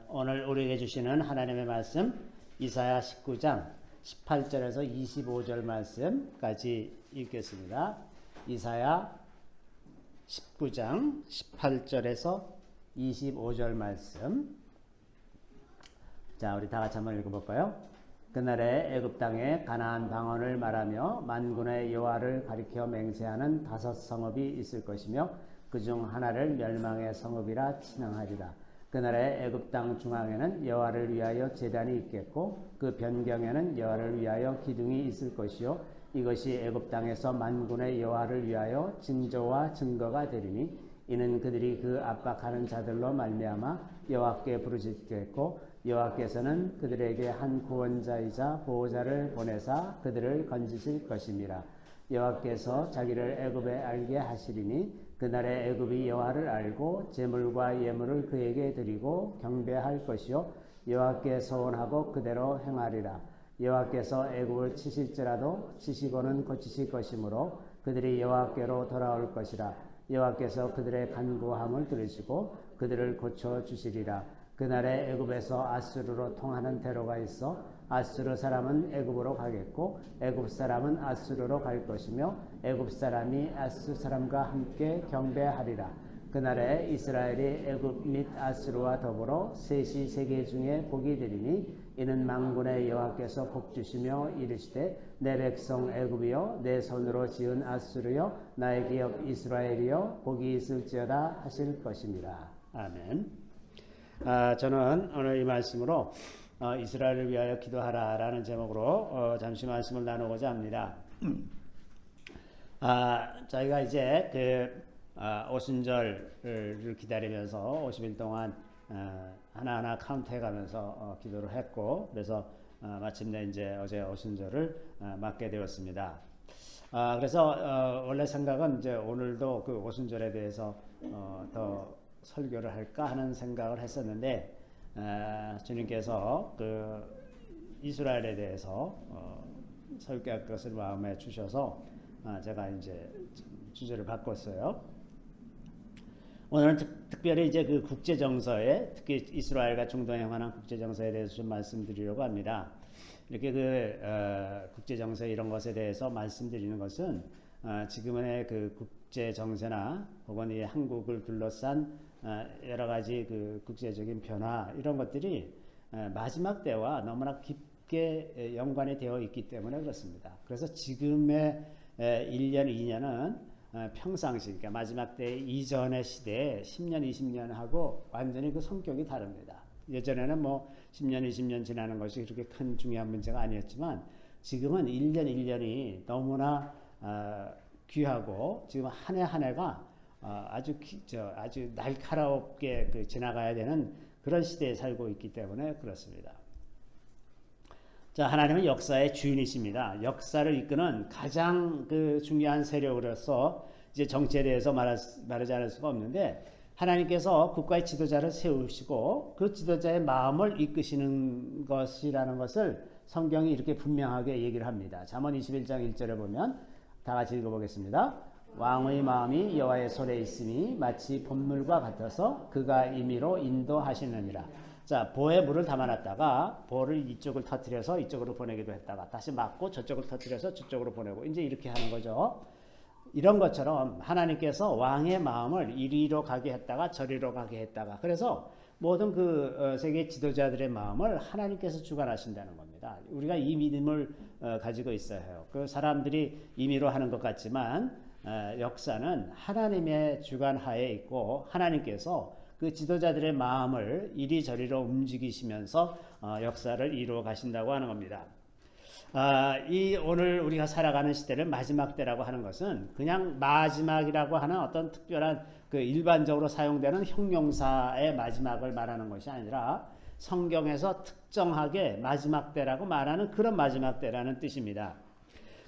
오늘 우리에게 주시는 하나님의 말씀 이사야 19장 18절에서 25절 말씀까지 읽겠습니다. 이사야 19장 18절에서 25절 말씀. 자, 우리 다 같이 한번 읽어볼까요? 그날에 애굽 땅에 가나안 방언을 말하며 만군의 여호와를 가리켜 맹세하는 5 성읍이 있을 것이며 그중 하나를 멸망의 성읍이라 칭하리라. 그날에 애굽 땅 중앙에는 여호와를 위하여 제단이 있겠고 그 변경에는 여호와를 위하여 기둥이 있을 것이요 이것이 애굽 땅에서 만군의 여호와를 위하여 징조와 증거가 되리니 이는 그들이 그 압박하는 자들로 말미암아 여호와께 부르짖겠고 여호와께서는 그들에게 한 구원자이자 보호자를 보내사 그들을 건지실 것임이라. 여호와께서 자기를 애굽에 알게 하시리니 그날에 애굽이 여호와를 알고 제물과 예물을 그에게 드리고 경배할 것이요 여호와께 서원하고 그대로 행하리라. 여호와께서 애굽을 치실지라도 치시고는 고치실 것이므로 그들이 여호와께로 돌아올 것이라. 여호와께서 그들의 간구함을 들으시고 그들을 고쳐 주시리라. 그날에 애굽에서 아수르로 통하는 대로가 있어 아수르 사람은 애굽으로 가겠고 애굽 사람은 아수르로 갈 것이며 애굽 사람이 아수 사람과 함께 경배하리라. 그날에 이스라엘이 애굽 및 아수르와 더불어 셋이 세계 중에 복이 되리니 이는 만군의 여호와께서 복 주시며 이르시되 내 백성 애굽이여 내 손으로 지은 아수르여 나의 기업 이스라엘이여 복이 있을지어다 하실 것입니다. 아멘. 저는 오늘 이 말씀으로 이스라엘을 위하여 기도하라라는 제목으로 잠시 말씀을 나누고자 합니다. 저희가 이제 오순절을 기다리면서 50일 동안 하나하나 카운트해가면서 기도를 했고 그래서 마침내 이제 어제 오순절을 맞게 되었습니다. 그래서 원래 생각은 이제 오늘도 그 오순절에 대해서 더 설교를 할까 하는 생각을 했었는데 주님께서 그 이스라엘에 대해서 설교할 것을 마음에 주셔서 제가 이제 주제를 바꿨어요. 오늘은 특별히 이제 그 국제 정서에 특히 이스라엘과 중동에 관한 국제 정서에 대해서 좀 말씀드리려고 합니다. 이렇게 그 국제 정서 이런 것에 대해서 말씀드리는 것은 지금의 그 국제 정세나 혹은 이 한국을 둘러싼 여러 가지 그 국제적인 변화 이런 것들이 마지막 때와 너무나 깊게 연관이 되어 있기 때문에 그렇습니다. 그래서 지금의 1년, 2년은 평상시, 그러니까 마지막 때 이전의 시대에 10년, 20년하고 완전히 그 성격이 다릅니다. 예전에는 뭐 10년, 20년 지나는 것이 그렇게 큰 중요한 문제가 아니었지만 지금은 1년, 1년이 너무나 귀하고 지금 한 해 한 해가 아주 날카롭게 지나가야 되는 그런 시대에 살고 있기 때문에 그렇습니다. 자, 하나님은 역사의 주인이십니다. 역사를 이끄는 가장 그 중요한 세력으로서 이제 정치에 대해서 말하지 않을 수가 없는데 하나님께서 국가의 지도자를 세우시고 그 지도자의 마음을 이끄시는 것이라는 것을 성경이 이렇게 분명하게 얘기를 합니다. 잠언 21장 1절에 보면 다 같이 읽어보겠습니다. 왕의 마음이 여호와의 손에 있으니 마치 봇물과 같아서 그가 임의로 인도하시느니라. 자, 보에 물을 담아놨다가 보를 이쪽을 터뜨려서 이쪽으로 보내기도 했다가 다시 막고 저쪽을 터뜨려서 저쪽으로 보내고 이제 이렇게 하는 거죠. 이런 것처럼 하나님께서 왕의 마음을 이리로 가게 했다가 저리로 가게 했다가 그래서 모든 그 세계 지도자들의 마음을 하나님께서 주관하신다는 겁니다. 우리가 이 믿음을 가지고 있어야 해요. 그 사람들이 임의로 하는 것 같지만 역사는 하나님의 주관 하에 있고 하나님께서 그 지도자들의 마음을 이리저리로 움직이시면서 역사를 이루어 가신다고 하는 겁니다. 이 오늘 우리가 살아가는 시대를 마지막 때라고 하는 것은 그냥 마지막이라고 하는 어떤 특별한 그 일반적으로 사용되는 형용사의 마지막을 말하는 것이 아니라 성경에서 특정하게 마지막 때라고 말하는 그런 마지막 때라는 뜻입니다.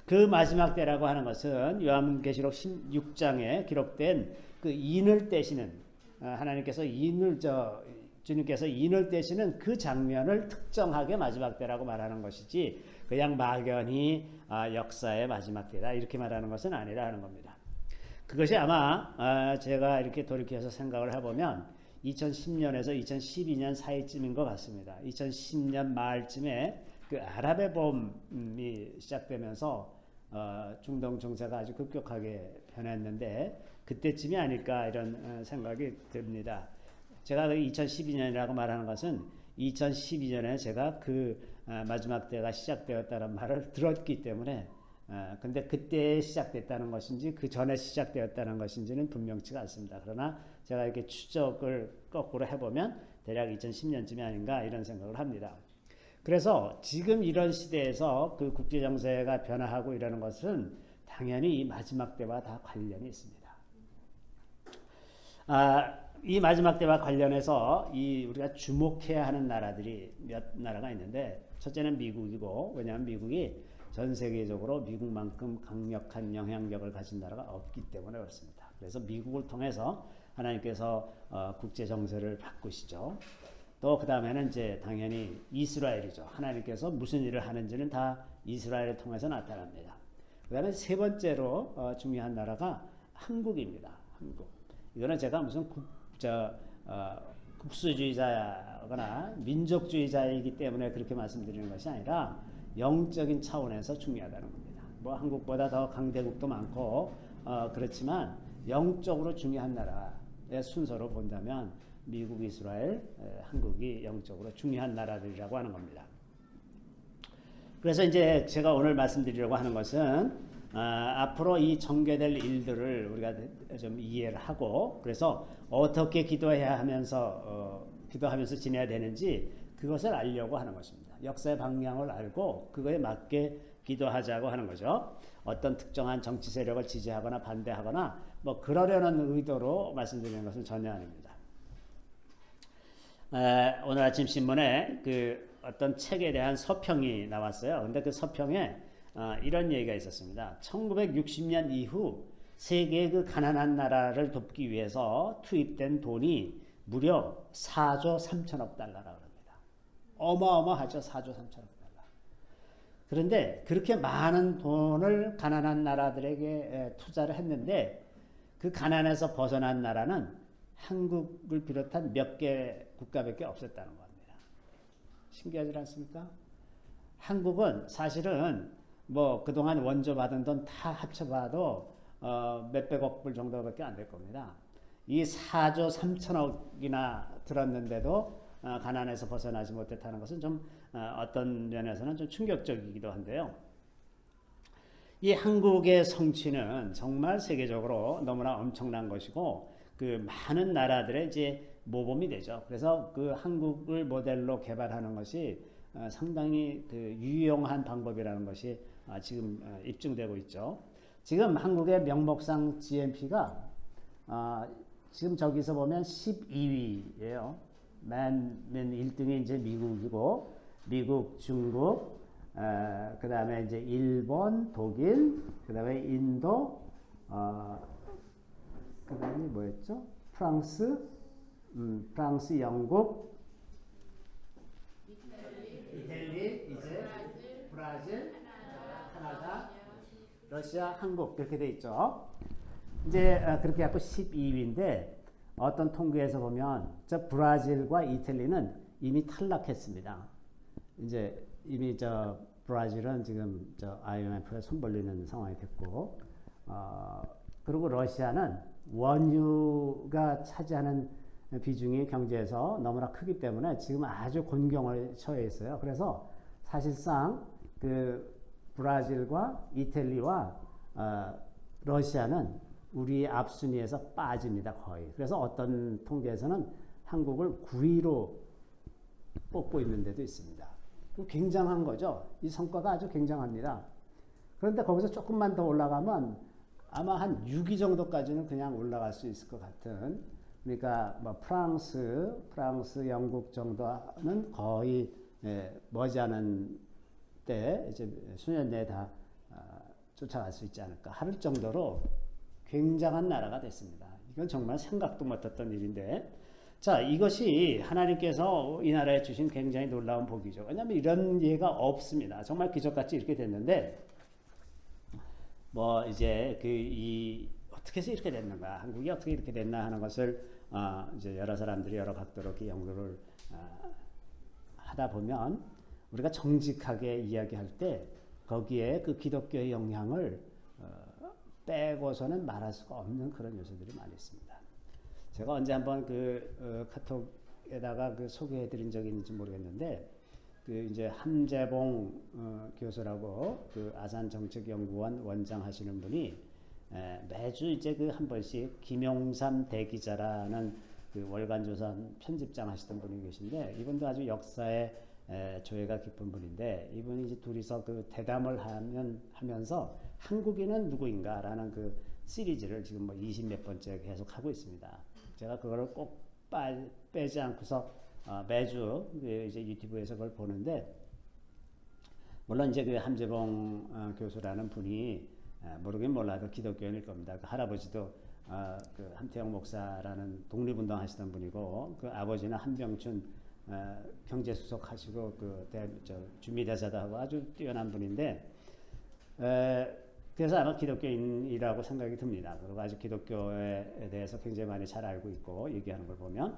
그 마지막 때라고 하는 것은 요한계시록 16장에 기록된 그 인을 떼시는 하나님께서 주님께서 인을 떼시는 그 장면을 특정하게 마지막 때라고 말하는 것이지 그냥 막연히 역사의 마지막 때다 이렇게 말하는 것은 아니라 하는 겁니다. 그것이 아마 제가 이렇게 돌이켜서 생각을 해보면 2010년에서 2012년 사이쯤인 것 같습니다. 2010년 말쯤에 그 아랍의 봄이 시작되면서 중동 정세가 아주 급격하게 변했는데 그때쯤이 아닐까 이런 생각이 듭니다. 제가 2012년이라고 말하는 것은 2012년에 제가 그 마지막 때가 시작되었다는 말을 들었기 때문에 근데 그때 시작됐다는 것인지 그 전에 시작되었다는 것인지는 분명치가 않습니다. 그러나 제가 이렇게 추적을 거꾸로 해보면 대략 2010년쯤이 아닌가 이런 생각을 합니다. 그래서 지금 이런 시대에서 그 국제 정세가 변화하고 이러는 것은 당연히 이 마지막 때와 다 관련이 있습니다. 이 마지막 때와 관련해서 우리가 주목해야 하는 나라들이 몇 나라가 있는데 첫째는 미국이고 왜냐하면 미국이 전 세계적으로 미국만큼 강력한 영향력을 가진 나라가 없기 때문에 그렇습니다. 그래서 미국을 통해서 하나님께서 국제 정세를 바꾸시죠. 또 그 다음에는 이제 당연히 이스라엘이죠. 하나님께서 무슨 일을 하는지는 다 이스라엘을 통해서 나타납니다. 그 다음에 세 번째로 중요한 나라가 한국입니다. 한국. 이거는 제가 무슨 국수주의자거나 민족주의자이기 때문에 그렇게 말씀드리는 것이 아니라 영적인 차원에서 중요하다는 겁니다. 뭐 한국보다 더 강대국도 많고 그렇지만 영적으로 중요한 나라의 순서로 본다면 미국, 이스라엘, 한국이 영적으로 중요한 나라들이라고 하는 겁니다. 그래서 이제 제가 오늘 말씀드리려고 하는 것은 앞으로 이 전개될 일들을 우리가 좀 이해를 하고 그래서 어떻게 기도하면서 지내야 되는지 그것을 알려고 하는 것입니다. 역사의 방향을 알고 그거에 맞게 기도하자고 하는 거죠. 어떤 특정한 정치 세력을 지지하거나 반대하거나 뭐 그러려는 의도로 말씀드리는 것은 전혀 아닙니다. 오늘 아침 신문에 그 어떤 책에 대한 서평이 나왔어요. 근데 그 서평에 이런 얘기가 있었습니다. 1960년 이후 세계의 그 가난한 나라를 돕기 위해서 투입된 돈이 무려 4조 3천억 달러라고 합니다. 어마어마하죠. 4조 3천억 달러. 그런데 그렇게 많은 돈을 가난한 나라들에게 투자를 했는데 그 가난에서 벗어난 나라는 한국을 비롯한 몇 개 국가밖에 없었다는 겁니다. 신기하지 않습니까? 한국은 사실은 뭐 그동안 원조 받은 돈 다 합쳐봐도 몇백억 불 정도밖에 안 될 겁니다. 이 4조 3천억이나 들었는데도 가난에서 벗어나지 못했다는 것은 좀 어떤 면에서는 좀 충격적이기도 한데요. 이 한국의 성취는 정말 세계적으로 너무나 엄청난 것이고 그 많은 나라들의 이제 모범이 되죠. 그래서 그 한국을 모델로 개발하는 것이 상당히 그 유용한 방법이라는 것이 지금 입증되고 있죠. 지금 한국의 명목상 GNP가 지금 저기서 보면 12위예요. 맨 1등이 이제 미국이고 미국, 중국, 그 다음에 이제 일본, 독일, 그 다음에 인도, 그 다음에 뭐였죠? 프랑스, 영국, 이탈리, 이제 브라질, 캐나다, 러시아, 한국 이렇게 돼 있죠. 이제 그렇게 해서 12위인데 어떤 통계에서 보면 저 브라질과 이탈리는 이미 탈락했습니다. 이제 이미 저 브라질은 지금 저 IMF에 손 벌리는 상황이 됐고, 그리고 러시아는 원유가 차지하는 비중이 경제에서 너무나 크기 때문에 지금 아주 곤경을 처해 있어요. 그래서 사실상 그 브라질과 이탈리와 러시아는 우리 앞순위에서 빠집니다, 거의. 그래서 어떤 통계에서는 한국을 9위로 뽑고 있는 데도 있습니다. 굉장한 거죠. 이 성과가 아주 굉장합니다. 그런데 거기서 조금만 더 올라가면 아마 한 6위 정도까지는 그냥 올라갈 수 있을 것 같은, 그러니까 뭐 프랑스, 영국 정도는 거의 머지않은 때 이제 수년 내에 다 쫓아갈 수 있지 않을까 할 정도로 굉장한 나라가 됐습니다. 이건 정말 생각도 못했던 일인데, 자, 이것이 하나님께서 이 나라에 주신 굉장히 놀라운 복이죠. 왜냐하면 이런 예가 없습니다. 정말 기적같이 이렇게 됐는데, 뭐 이제 어떻게 해서 이렇게 됐는가, 한국이 어떻게 이렇게 됐나 하는 것을 이제 여러 사람들이 여러 각도로 그 연구를 하다 보면 우리가 정직하게 이야기할 때 거기에 그 기독교의 영향을 빼고서는 말할 수가 없는 그런 요소들이 많이 있습니다. 제가 언제 한번 카톡에다가 소개해드린 적이 있는지 모르겠는데 이제 함재봉 교수라고 아산정책연구원 원장 하시는 분이 매주 이제 한 번씩 김용삼 대기자라는 월간조선 편집장 하시던 분이 계신데 이분도 아주 역사에 조예가 깊은 분인데 이분이 이제 둘이서 대담을 하면서 한국인은 누구인가라는 시리즈를 지금 20몇 번째 계속 하고 있습니다. 제가 그거를 꼭 빼지 않고서 매주 이제 유튜브에서 그걸 보는데 물론 이제 함재봉 교수라는 분이 모르긴 몰라도 기독교인일 겁니다. 할아버지도 함태영 목사라는 독립운동 하시던 분이고 아버지는 한병춘 경제수석 하시고 주미대사도 하고 아주 뛰어난 분인데 그래서 아마 기독교인이라고 생각이 듭니다. 그리고 아주 기독교에 대해서 굉장히 많이 잘 알고 있고 얘기하는 걸 보면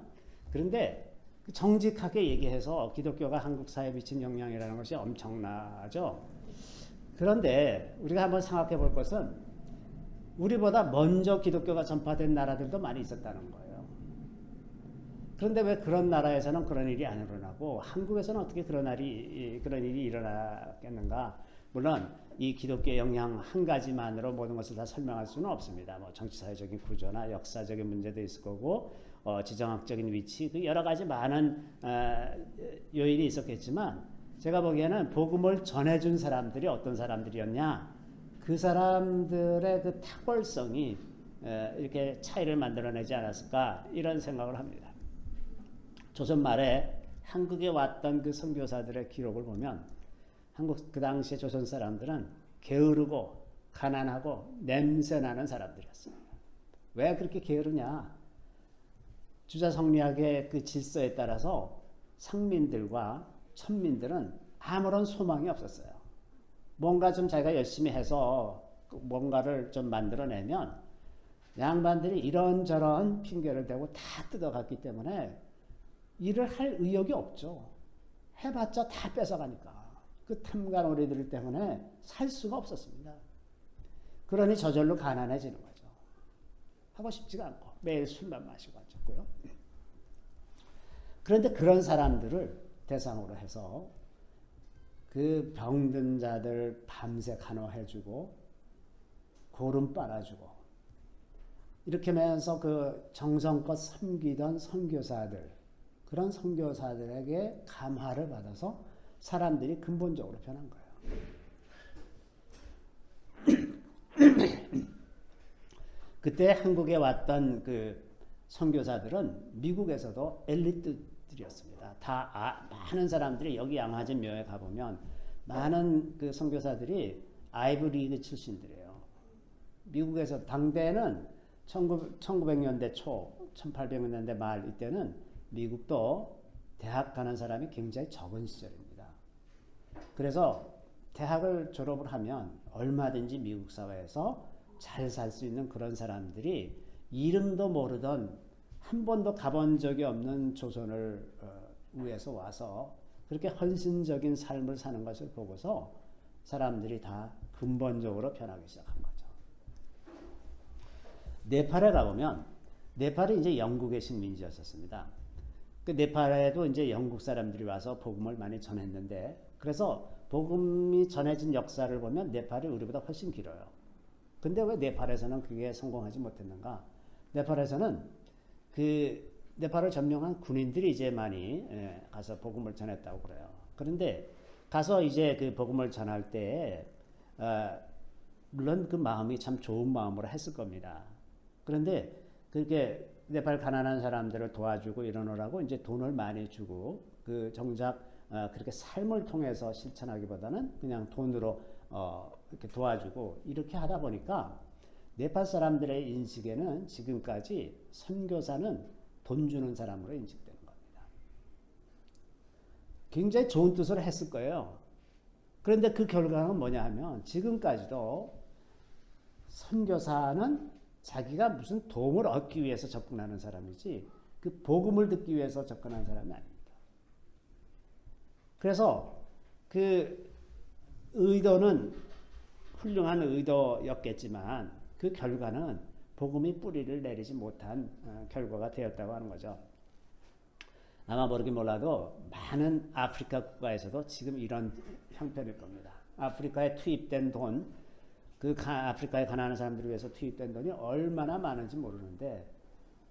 그런데 정직하게 얘기해서 기독교가 한국 사회에 미친 영향이라는 것이 엄청나죠. 그런데 우리가 한번 생각해 볼 것은 우리보다 먼저 기독교가 전파된 나라들도 많이 있었다는 거예요. 그런데 왜 그런 나라에서는 그런 일이 안 일어나고 한국에서는 어떻게 그런 일이 일어나겠는가? 물론 이 기독교의 영향 한 가지만으로 모든 것을 다 설명할 수는 없습니다. 정치사회적인 구조나 역사적인 문제도 있을 거고 지정학적인 위치 여러 가지 많은 요인이 있었겠지만 제가 보기에는 복음을 전해준 사람들이 어떤 사람들이었냐 그 사람들의 탁월성이 이렇게 차이를 만들어내지 않았을까 이런 생각을 합니다. 조선 말에 한국에 왔던 선교사들의 기록을 보면 그 당시에 조선 사람들은 게으르고 가난하고 냄새나는 사람들이었습니다. 왜 그렇게 게으르냐? 주자성리학의 질서에 따라서 상민들과 천민들은 아무런 소망이 없었어요. 뭔가 좀 자기가 열심히 해서 뭔가를 좀 만들어내면 양반들이 이런저런 핑계를 대고 다 뜯어갔기 때문에 일을 할 의욕이 없죠. 해봤자 다 뺏어가니까. 탐관오리들 때문에 살 수가 없었습니다. 그러니 저절로 가난해지는 거죠. 하고 싶지가 않고 매일 술만 마시고 앉았고요. 그런데 그런 사람들을 대상으로 해서 병든 자들 밤새 간호해주고 고름 빨아주고 이렇게 하면서 정성껏 섬기던 선교사들 그런 선교사들에게 감화를 받아서 사람들이 근본적으로 변한 거예요. 그때 한국에 왔던 선교사들은 미국에서도 엘리트들이었습니다. 많은 사람들이 여기 양화진 묘에 가보면 많은 선교사들이 아이브리그 출신들이에요. 미국에서 당대에는 1900년대 초, 1800년대 말 이때는 미국도 대학 가는 사람이 굉장히 적은 시절입니다. 그래서 대학을 졸업을 하면 얼마든지 미국 사회에서 잘 살 수 있는 그런 사람들이 이름도 모르던 한 번도 가본 적이 없는 조선을 위해서 와서 그렇게 헌신적인 삶을 사는 것을 보고서 사람들이 다 근본적으로 변하기 시작한 거죠. 네팔에 가보면 네팔이 이제 영국의 식민지였었습니다. 네팔에도 이제 영국 사람들이 와서 복음을 많이 전했는데 그래서 복음이 전해진 역사를 보면 네팔이 우리보다 훨씬 길어요. 근데 왜 네팔에서는 그게 성공하지 못했는가? 네팔에서는 네팔을 점령한 군인들이 이제 많이 가서 복음을 전했다고 그래요. 그런데 가서 이제 복음을 전할 때 물론 마음이 참 좋은 마음으로 했을 겁니다. 그런데 그렇게 네팔 가난한 사람들을 도와주고 이러느라고 이제 돈을 많이 주고 정작 그렇게 삶을 통해서 실천하기보다는 그냥 돈으로 이렇게 도와주고 이렇게 하다 보니까 네팔 사람들의 인식에는 지금까지 선교사는 돈 주는 사람으로 인식되는 겁니다. 굉장히 좋은 뜻으로 했을 거예요. 그런데 그 결과는 뭐냐 하면 지금까지도 선교사는 자기가 무슨 도움을 얻기 위해서 접근하는 사람이지 그 복음을 듣기 위해서 접근하는 사람이 아닙니다. 그래서 그 의도는 훌륭한 의도였겠지만 그 결과는 복음이 뿌리를 내리지 못한 결과가 되었다고 하는 거죠. 아마 모르긴 몰라도 많은 아프리카 국가에서도 지금 이런 형편일 겁니다. 아프리카에 투입된 돈, 아프리카에 가난한 사람들을 위해서 투입된 돈이 얼마나 많은지 모르는데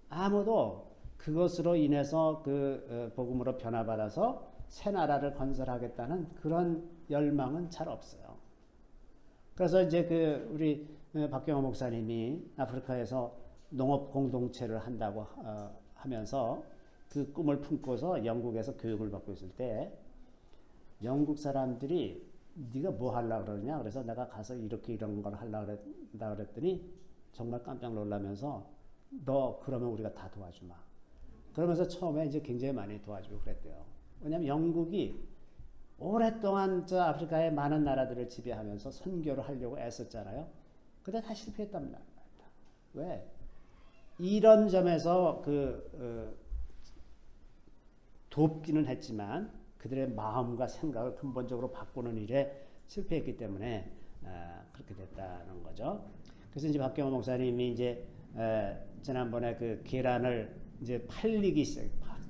아무도 그것으로 인해서 복음으로 변화받아서 새 나라를 건설하겠다는 그런 열망은 잘 없어요. 그래서 이제 우리 박경호 목사님이 아프리카에서 농업 공동체를 한다고 하면서 그 꿈을 품고서 영국에서 교육을 받고 있을 때 영국 사람들이 네가 뭐 하려고 그러냐? 그래서 내가 가서 이런 걸 하려고 그랬더니 정말 깜짝 놀라면서 너 그러면 우리가 다 도와주마. 그러면서 처음에 이제 굉장히 많이 도와주고 그랬대요. 왜냐하면 영국이 오랫동안 저 아프리카의 많은 나라들을 지배하면서 선교를 하려고 애썼잖아요. 근데 다 실패했단 말이야. 왜? 이런 점에서 돕기는 했지만 그들의 마음과 생각을 근본적으로 바꾸는 일에 실패했기 때문에 그렇게 됐다는 거죠. 그래서 이제 박경호 목사님이 이제 지난번에 그 계란을 이제 팔리기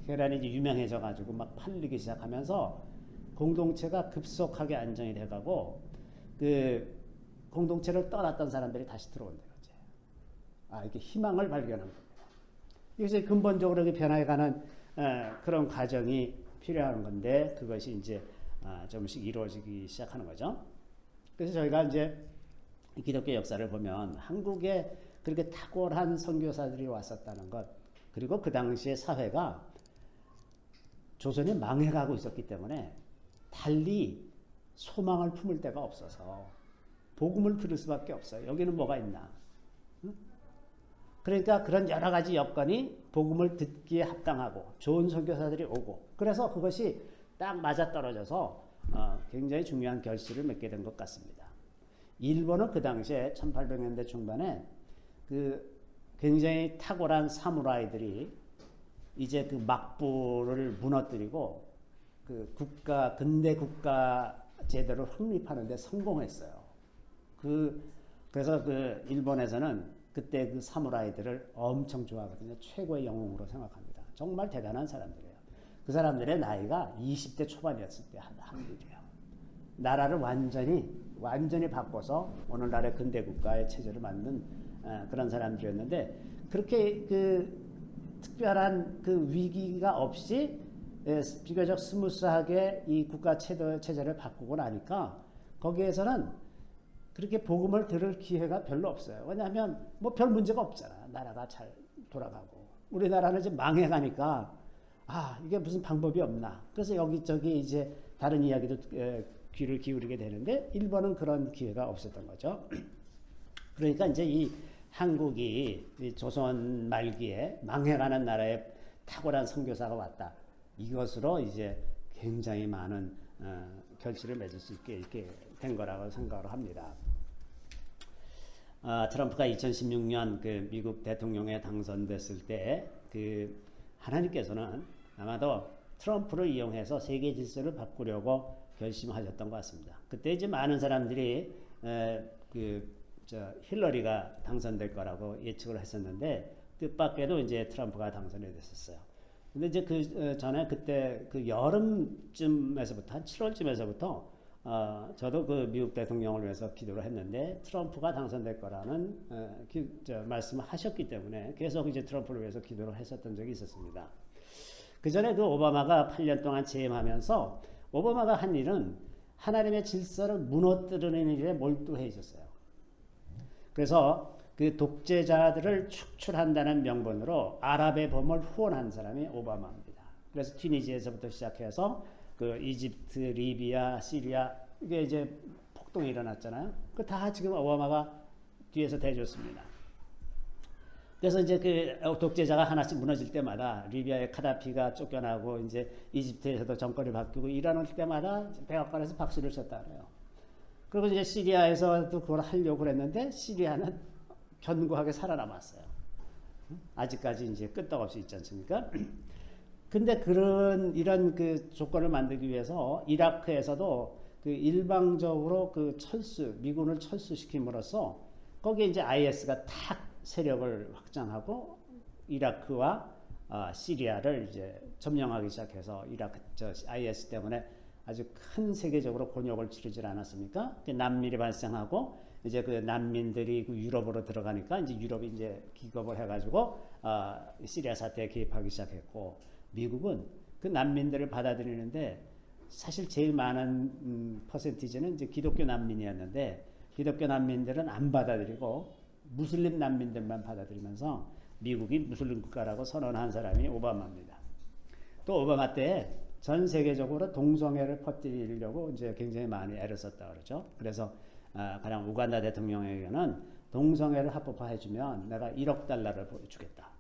계란이 이제 유명해져 가지고 막 팔리기 시작하면서 공동체가 급속하게 안정이 돼가고 그 공동체를 떠났던 사람들이 다시 들어온대요. 이렇게 희망을 발견한 겁니다. 그래서 근본적으로 변화해가는 그런 과정이 필요한 건데 그것이 이제 조금씩 이루어지기 시작하는 거죠. 그래서 저희가 이제 기독교 역사를 보면 한국에 그렇게 탁월한 선교사들이 왔었다는 것, 그리고 그 당시의 사회가 조선이 망해가고 있었기 때문에 달리 소망을 품을 데가 없어서 복음을 들을 수밖에 없어요. 여기는 뭐가 있나? 응? 그러니까 그런 여러 가지 여건이 복음을 듣기에 합당하고 좋은 선교사들이 오고 그래서 그것이 딱 맞아떨어져서 굉장히 중요한 결실을 맺게 된 것 같습니다. 일본은 그 당시에 1800년대 중반에 그 굉장히 탁월한 사무라이들이 이제 그 막부를 무너뜨리고 그 근대 국가 제도를 확립하는 데 성공했어요. 그래서 그 일본에서는 그때 그 사무라이들을 엄청 좋아하거든요. 최고의 영웅으로 생각합니다. 정말 대단한 사람들이에요. 그 사람들의 나이가 20대 초반이었을 때 한 일이에요. 나라를 완전히 바꿔서 오늘날의 근대 국가의 체제를 만든 그런 사람들이었는데 그렇게 특별한 위기가 없이 비교적 스무스하게 이 국가 체제를 바꾸고 나니까 거기에서는 그렇게 복음을 들을 기회가 별로 없어요. 왜냐하면 뭐 별 문제가 없잖아. 나라가 잘 돌아가고 우리나라는 이제 망해가니까 이게 무슨 방법이 없나. 그래서 여기저기 이제 다른 이야기도 귀를 기울이게 되는데 일본은 그런 기회가 없었던 거죠. 그러니까 이제 이 한국이 이 조선 말기에 망해가는 나라에 탁월한 선교사가 왔다. 이것으로 이제 굉장히 많은 결실을 맺을 수 있게 이렇게 된 거라고 생각을 합니다. 트럼프가 2016년 그 미국 대통령에 당선됐을 때 하나님께서는 아마도 트럼프를 이용해서 세계 질서를 바꾸려고 결심하셨던 것 같습니다. 그때 이제 많은 사람들이 힐러리가 당선될 거라고 예측을 했었는데 뜻밖에도 이제 트럼프가 당선이 됐었어요. 근데 이제 전에 그때 여름쯤에서부터 한 7월쯤에서부터 저도 미국 대통령을 위해서 기도를 했는데 트럼프가 당선될 거라는 말씀을 하셨기 때문에 계속 이제 트럼프를 위해서 기도를 했었던 적이 있었습니다. 그 전에 오바마가 8년 동안 재임하면서 오바마가 한 일은 하나님의 질서를 무너뜨리는 일에 몰두해 있었어요. 그래서 그 독재자들을 축출한다는 명분으로 아랍의 봄을 후원한 사람이 오바마입니다. 그래서 튀니지에서부터 시작해서 이집트, 리비아, 시리아 이게 이제 폭동이 일어났잖아요. 다 지금 오바마가 뒤에서 대줬습니다. 그래서 이제 독재자가 하나씩 무너질 때마다 리비아의 카다피가 쫓겨나고 이제 이집트에서도 정권이 바뀌고 이러는 때마다 백악관에서 박수를 쳤다 그래요. 그리고 이제 시리아에서도 그걸 하려고 그랬는데 시리아는 견고하게 살아남았어요. 아직까지 이제 끄떡없이 있지 않습니까? 근데 이런 그 조건을 만들기 위해서 이라크에서도 그 일방적으로 그 미군을 철수시킴으로써 거기에 이제 IS가 탁 세력을 확장하고 이라크와 시리아를 이제 점령하기 시작해서 IS 때문에 아주 큰 세계적으로 곤욕을 치르질 않았습니까? 난민이 발생하고 이제 그 난민들이 그 유럽으로 들어가니까 이제 유럽이 이제 기겁을 해가지고 시리아 사태에 개입하기 시작했고 미국은 그 난민들을 받아들이는데 사실 제일 많은 퍼센티지는 이제 기독교 난민이었는데 기독교 난민들은 안 받아들이고 무슬림 난민들만 받아들이면서 미국이 무슬림 국가라고 선언한 사람이 오바마입니다. 또 오바마 때 전 세계적으로 동성애를 퍼뜨리려고 이제 굉장히 많이 애를 썼다 그러죠. 그래서 가령 우간다 대통령에게는 동성애를 합법화해주면 내가 1억 달러를 주겠다.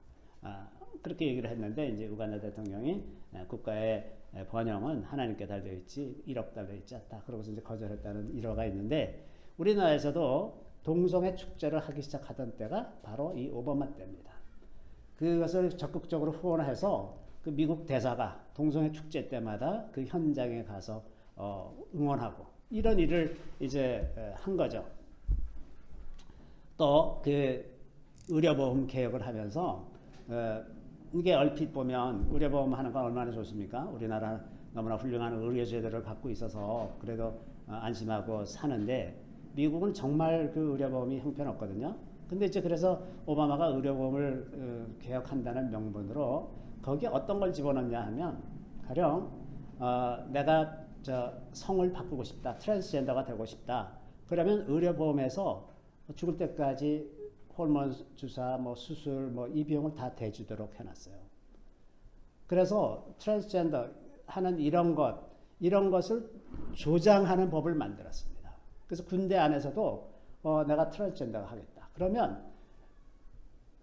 그렇게 얘기를 했는데 이제 우간다 대통령이 국가의 번영은 하나님께 달려 있지 1억 달려 있지 않다. 그러고서 이제 거절했다는 일화가 있는데 우리나라에서도 동성애 축제를 하기 시작하던 때가 바로 이 오바마 때입니다. 그것을 적극적으로 후원해서 그 미국 대사가 동성애 축제 때마다 그 현장에 가서 응원하고 이런 일을 이제 한 거죠. 또 그 의료보험 개혁을 하면서 이게 얼핏 보면 의료보험 하는 건 얼마나 좋습니까? 우리나라 너무나 훌륭한 의료제도를 갖고 있어서 그래도 안심하고 사는데 미국은 정말 그 의료보험이 형편없거든요. 근데 이제 그래서 오바마가 의료보험을 개혁한다는 명분으로 거기에 어떤 걸 집어넣냐 하면 가령 내가 성을 바꾸고 싶다, 트랜스젠더가 되고 싶다. 그러면 의료보험에서 죽을 때까지 호르몬 주사, 뭐 수술, 뭐 이 비용을 다 대주도록 해놨어요. 그래서 트랜스젠더 하는 이런 것을 조장하는 법을 만들었습니다. 그래서 군대 안에서도 내가 트랜스젠더가 하겠다. 그러면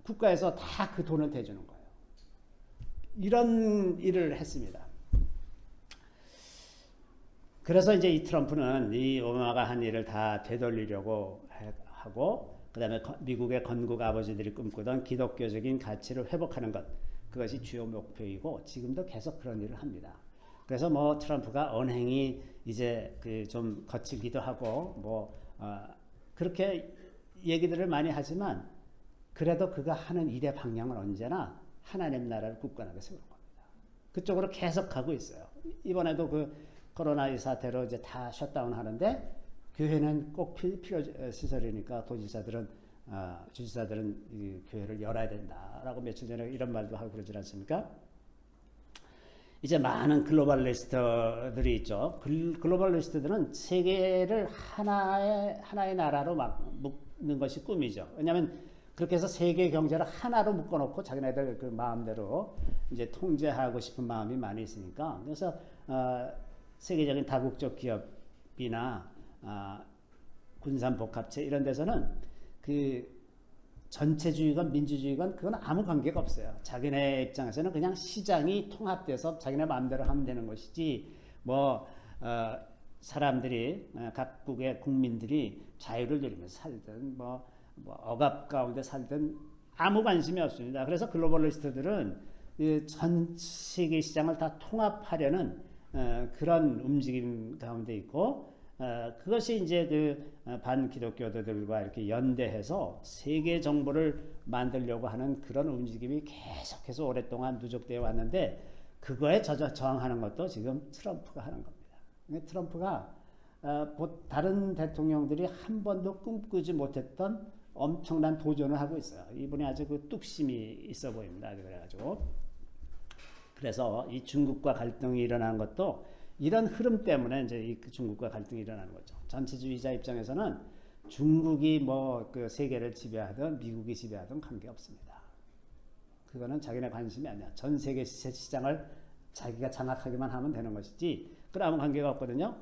국가에서 다 그 돈을 대주는 거예요. 이런 일을 했습니다. 그래서 이제 이 트럼프는 이 오바마가 한 일을 다 되돌리려고 하고 그다음에 미국의 건국 아버지들이 꿈꾸던 기독교적인 가치를 회복하는 것 그것이 주요 목표이고 지금도 계속 그런 일을 합니다. 그래서 뭐 트럼프가 언행이 이제 그 좀 거칠기도 하고 그렇게 얘기들을 많이 하지만 그래도 그가 하는 일의 방향은 언제나 하나님 나라를 굳건하게 세우는 겁니다. 그쪽으로 계속 가고 있어요. 이번에도 그 코로나 이 사태로 이제 다 셧다운 하는데 교회는 꼭 필요 시설이니까 도지사들은 주지사들은 이 교회를 열어야 된다라고 며칠 전에 이런 말도 하고 그러지 않습니까? 이제 많은 글로벌리스트들이 있죠. 글로벌리스트들은 세계를 하나의 나라로 막 묶는 것이 꿈이죠. 왜냐하면 그렇게 해서 세계 경제를 하나로 묶어놓고 자기네들 그 마음대로 이제 통제하고 싶은 마음이 많이 있으니까 그래서 세계적인 다국적 기업이나 군산복합체 이런 데서는 그 전체주의건 민주주의건 그건 아무 관계가 없어요. 자기네 입장에서는 그냥 시장이 통합돼서 자기네 마음대로 하면 되는 것이지 사람들이 각국의 국민들이 자유를 누리면서 살든 억압 가운데 살든 아무 관심이 없습니다. 그래서 글로벌리스트들은 전 세계 시장을 다 통합하려는 그런 움직임 가운데 있고 그것이 이제 그 반기독교들과 이렇게 연대해서 세계 정부를 만들려고 하는 그런 움직임이 계속해서 오랫동안 누적되어 왔는데 그거에 저항하는 것도 지금 트럼프가 하는 겁니다. 트럼프가 다른 대통령들이 한 번도 꿈꾸지 못했던 엄청난 도전을 하고 있어요. 이분이 아주 그 뚝심이 있어 보입니다. 그래가지고 그래서 이 중국과 갈등이 일어나는 것도 이런 흐름 때문에 이제 이 중국과 갈등이 일어나는 거죠. 전체주의자 입장에서는 중국이 그 세계를 지배하든 미국이 지배하든 관계 없습니다. 그거는 자기네 관심이 아니야. 전 세계 시장을 자기가 장악하기만 하면 되는 것이지 그건 아무 관계가 없거든요.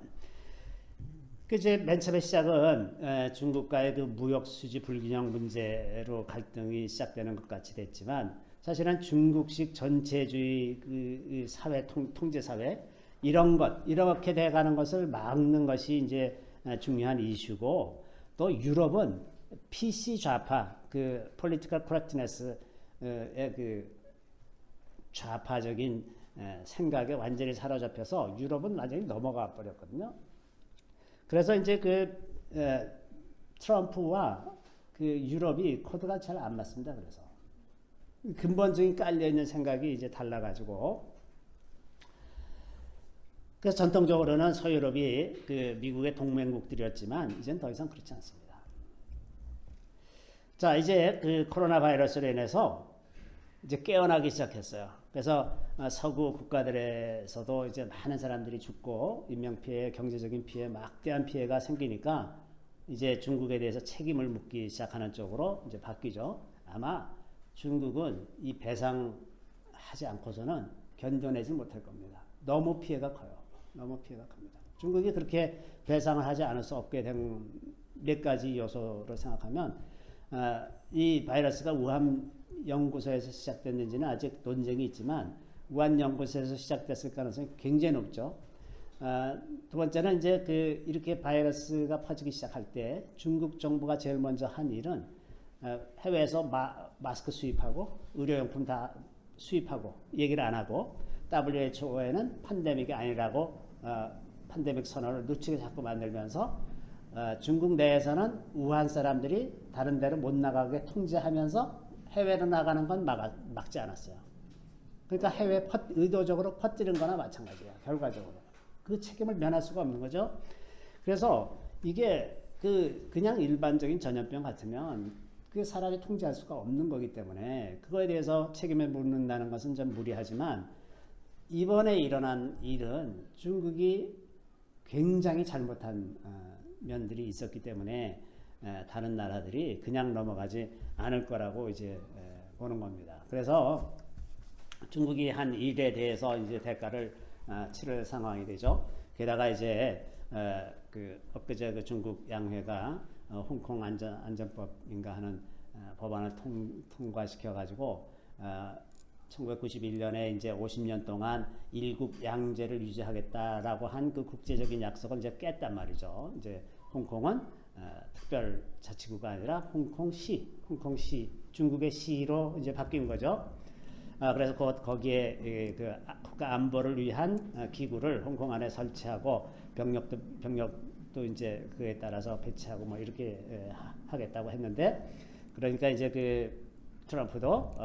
이제 맨 처음에 시작은 중국과의 그 무역 수지 불균형 문제로 갈등이 시작되는 것 같이 됐지만 사실은 중국식 전체주의 그 사회 통제 사회 이렇게 돼가는 것을 막는 것이 이제 중요한 이슈고 또 유럽은 PC 좌파 그 political correctness의 그 좌파적인 생각에 완전히 사로잡혀서 유럽은 완전히 넘어가 버렸거든요. 그래서 이제 트럼프와 그 유럽이 코드가 잘 안 맞습니다. 그래서 근본적인 깔려 있는 생각이 이제 달라가지고, 그래서 전통적으로는 서유럽이 그 미국의 동맹국들이었지만 이제는 더 이상 그렇지 않습니다. 자, 이제 그 코로나 바이러스로 인해서 이제 깨어나기 시작했어요. 그래서 서구 국가들에서도 이제 많은 사람들이 죽고 인명피해, 경제적인 피해, 막대한 피해가 생기니까 이제 중국에 대해서 책임을 묻기 시작하는 쪽으로 이제 바뀌죠. 아마 중국은 이 배상하지 않고서는 견뎌내지 못할 겁니다. 너무 피해가 커요. 너무 피해가 큽니다. 중국이 그렇게 배상을 하지 않을 수 없게 된 몇 가지 요소로 생각하면, 이 바이러스가 우한 연구소에서 시작됐는지는 아직 논쟁이 있지만 우한 연구소에서 시작됐을 가능성이 굉장히 높죠. 두 번째는 이제 이렇게 바이러스가 퍼지기 시작할 때 중국 정부가 제일 먼저 한 일은 해외에서 마스크 수입하고 의료용품 다 수입하고 얘기를 안 하고, WHO에는 팬데믹이 아니라고 팬데믹 선언을 늦추게 자꾸 만들면서 중국 내에서는 우한 사람들이 다른 데로 못 나가게 통제하면서 해외로 나가는 건 막지 않았어요. 그러니까 해외 의도적으로 퍼뜨린 거나 마찬가지예요. 결과적으로. 그 책임을 면할 수가 없는 거죠. 그래서 이게 그냥 일반적인 전염병 같으면 그 사람이 통제할 수가 없는 거기 때문에 그거에 대해서 책임을 묻는다는 것은 좀 무리하지만, 이번에 일어난 일은 중국이 굉장히 잘못한 면들이 있었기 때문에 다른 나라들이 그냥 넘어가지 않을 거라고 이제 보는 겁니다. 그래서 중국이 한 일에 대해서 이제 대가를 치를 상황이 되죠. 게다가 이제 엊그제 그 중국 양회가 홍콩 안전법인가 하는 법안을 통과시켜 가지고 1991년에 이제 50년 동안 일국 양제를 유지하겠다라고 한 그 국제적인 약속을 이제 깼단 말이죠. 이제 홍콩은 특별 자치구가 아니라 홍콩시 중국의 시로 이제 바뀐 거죠. 그래서 거기에 그 국가 안보를 위한 기구를 홍콩 안에 설치하고 병력도 이제 그에 따라서 배치하고 뭐 이렇게 하겠다고 했는데, 그러니까 이제 그 트럼프도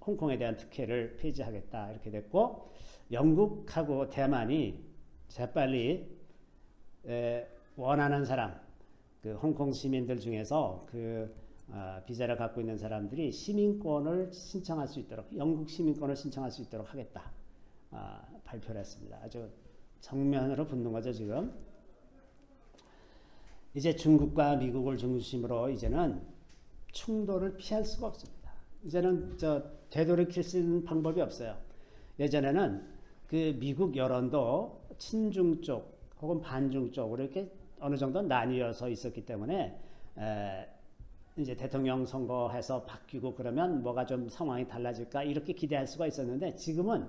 홍콩에 대한 특혜를 폐지하겠다 이렇게 됐고, 영국하고 대만이 재빨리 원하는 사람, 그 홍콩 시민들 중에서 비자를 갖고 있는 사람들이 시민권을 신청할 수 있도록, 영국 시민권을 신청할 수 있도록 하겠다 발표를 했습니다. 아주 정면으로 붙는 거죠 지금. 이제 중국과 미국을 중심으로 이제는 충돌을 피할 수가 없습니다. 이제는 되돌이킬 수 있는 방법이 없어요. 예전에는 그 미국 여론도 친중 쪽 혹은 반중 쪽으로 이렇게 어느 정도 나뉘어서 있었기 때문에 이제 대통령 선거해서 바뀌고 그러면 뭐가 좀 상황이 달라질까 이렇게 기대할 수가 있었는데, 지금은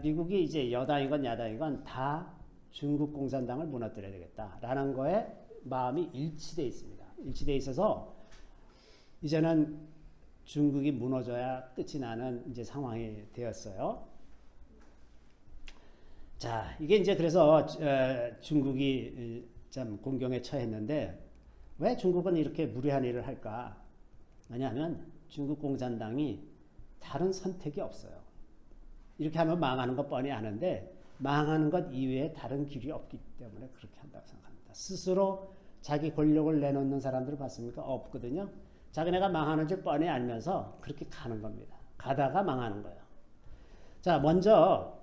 미국이 이제 여당이건 야당이건 다 중국 공산당을 무너뜨려야 되겠다라는 거에 마음이 일치돼 있습니다. 일치돼 있어서 이제는 중국이 무너져야 끝이 나는 이제 상황이 되었어요. 자, 이게 이제 그래서 중국이 참 공경에 처했는데, 왜 중국은 이렇게 무리한 일을 할까? 왜냐하면 중국 공산당이 다른 선택이 없어요. 이렇게 하면 망하는 것 뻔히 아는데 망하는 것 이외에 다른 길이 없기 때문에 그렇게 한다고 생각합니다. 스스로 자기 권력을 내놓는 사람들을 봤습니까? 없거든요. 자기네가 망하는 줄 뻔히 알면서 그렇게 가는 겁니다. 가다가 망하는 거예요. 자, 먼저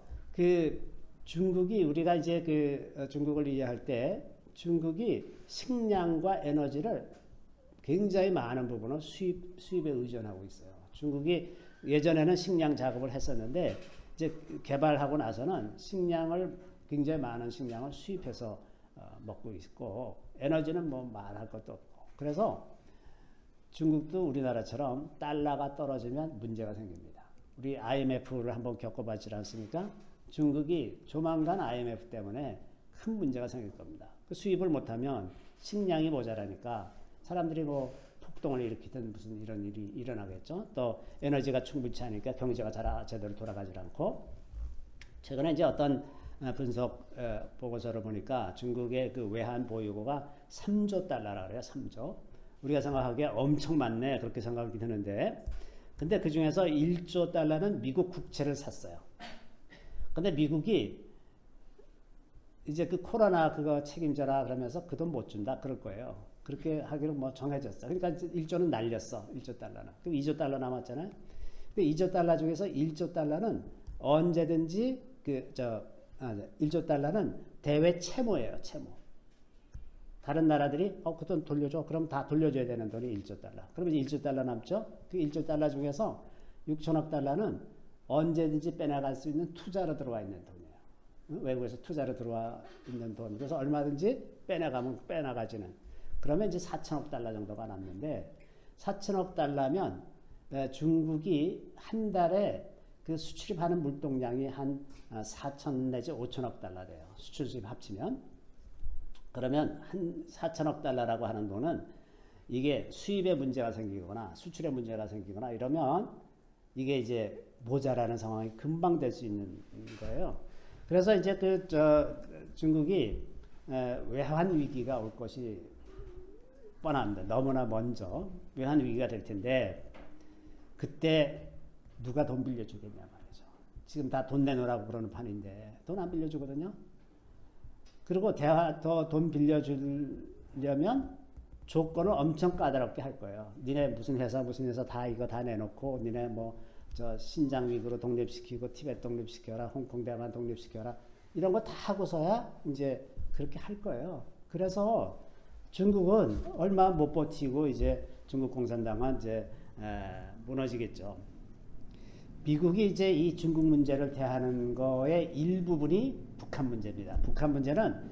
중국이, 우리가 이제 중국을 이해할 때 중국이 식량과 에너지를 굉장히 많은 부분을 수입에 의존하고 있어요. 중국이 예전에는 식량 작업을 했었는데 이제 개발하고 나서는 굉장히 많은 식량을 수입해서 먹고 있고, 에너지는 뭐 말할 것도 없고, 그래서 중국도 우리나라처럼 달러가 떨어지면 문제가 생깁니다. 우리 IMF를 한번 겪어봤지 않습니까? 중국이 조만간 IMF 때문에 큰 문제가 생길 겁니다. 수입을 못하면 식량이 모자라니까 사람들이 뭐 폭동을 일으키든 무슨 이런 일이 일어나겠죠. 또 에너지가 충분치 않으니까 경제가 제대로 돌아가지 않고 최근에 이제 어떤 분석 보고서를 보니까 중국의 그 외환 보유고가 3조 달러라 그래요. 3조. 우리가 생각하기에 엄청 많네 그렇게 생각이 드는데 근데 그 중에서 1조 달러는 미국 국채를 샀어요. 근데 미국이 이제 그 코로나 그거 책임져라 그러면서 그 돈 못 준다 그럴 거예요. 그렇게 하기로 뭐 정해졌어. 그러니까 1조는 날렸어. 1조 달러는. 그럼 2조 달러 남았잖아요. 그 2조 달러 중에서 1조 달러는 언제든지 1조 달러는 대외 채무예요. 채무. 다른 나라들이 그 돈 돌려줘. 그럼 다 돌려줘야 되는 돈이 1조 달러. 그러면 1조 달러 남죠. 그 1조 달러 중에서 6천억 달러는 언제든지 빼나갈 수 있는 투자로 들어와 있는 돈이에요. 외국에서 투자로 들어와 있는 돈. 그래서 얼마든지 빼나가면 빼나가지는. 그러면 이제 4천억 달러 정도가 남는데 4천억 달러면 중국이 한 달에 그 수출입하는 물동량이 한 4천 내지 5천억 달러 돼요. 수출 수입 합치면. 그러면 한 4천억 달러라고 하는 돈은 이게 수입에 문제가 생기거나 수출에 문제가 생기거나 이러면 이게 이제 모자라는 상황이 금방 될 수 있는 거예요. 그래서 이제 중국이 외환 위기가 올 것이 뻔합니다. 너무나 먼저 외환 위기가 될 텐데 그때 누가 돈 빌려주겠냐 말이죠. 지금 다 돈 내놓으라고 그러는 판인데 돈 안 빌려주거든요. 그리고 더 돈 빌려주려면 조건을 엄청 까다롭게 할 거예요. 니네 무슨 회사 다 이거 다 내놓고 니네 뭐 신장 위구르 독립시키고 티베트 독립시켜라, 홍콩 대만 독립시켜라 이런 거 다 하고서야 이제 그렇게 할 거예요. 그래서 중국은 얼마 못 버티고 이제 중국 공산당은 이제 무너지겠죠. 미국이 이제 이 중국 문제를 대하는 거의 일부분이 북한 문제입니다. 북한 문제는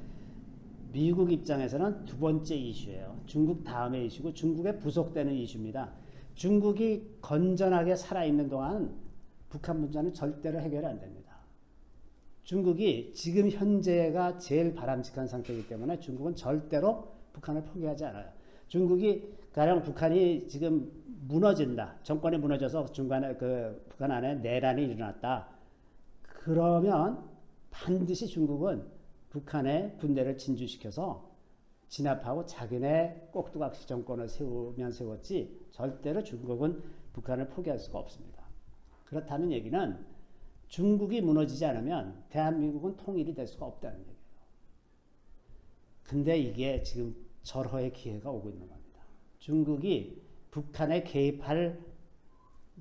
미국 입장에서는 두 번째 이슈예요. 중국 다음의 이슈고 중국에 부속되는 이슈입니다. 중국이 건전하게 살아있는 동안 북한 문제는 절대로 해결이 안 됩니다. 중국이 지금 현재가 제일 바람직한 상태이기 때문에 중국은 절대로 북한을 포기하지 않아요. 중국이 가령 북한이 지금 무너진다. 정권이 무너져서 중간에 북한 안에 내란이 일어났다. 그러면 반드시 중국은 북한의 군대를 진주시켜서 진압하고 자기네 꼭두각시 정권을 세우면 세웠지 절대로 중국은 북한을 포기할 수가 없습니다. 그렇다는 얘기는 중국이 무너지지 않으면 대한민국은 통일이 될 수가 없다는 얘기예요. 근데 이게 지금 절호의 기회가 오고 있는 겁니다. 중국이 북한에 개입할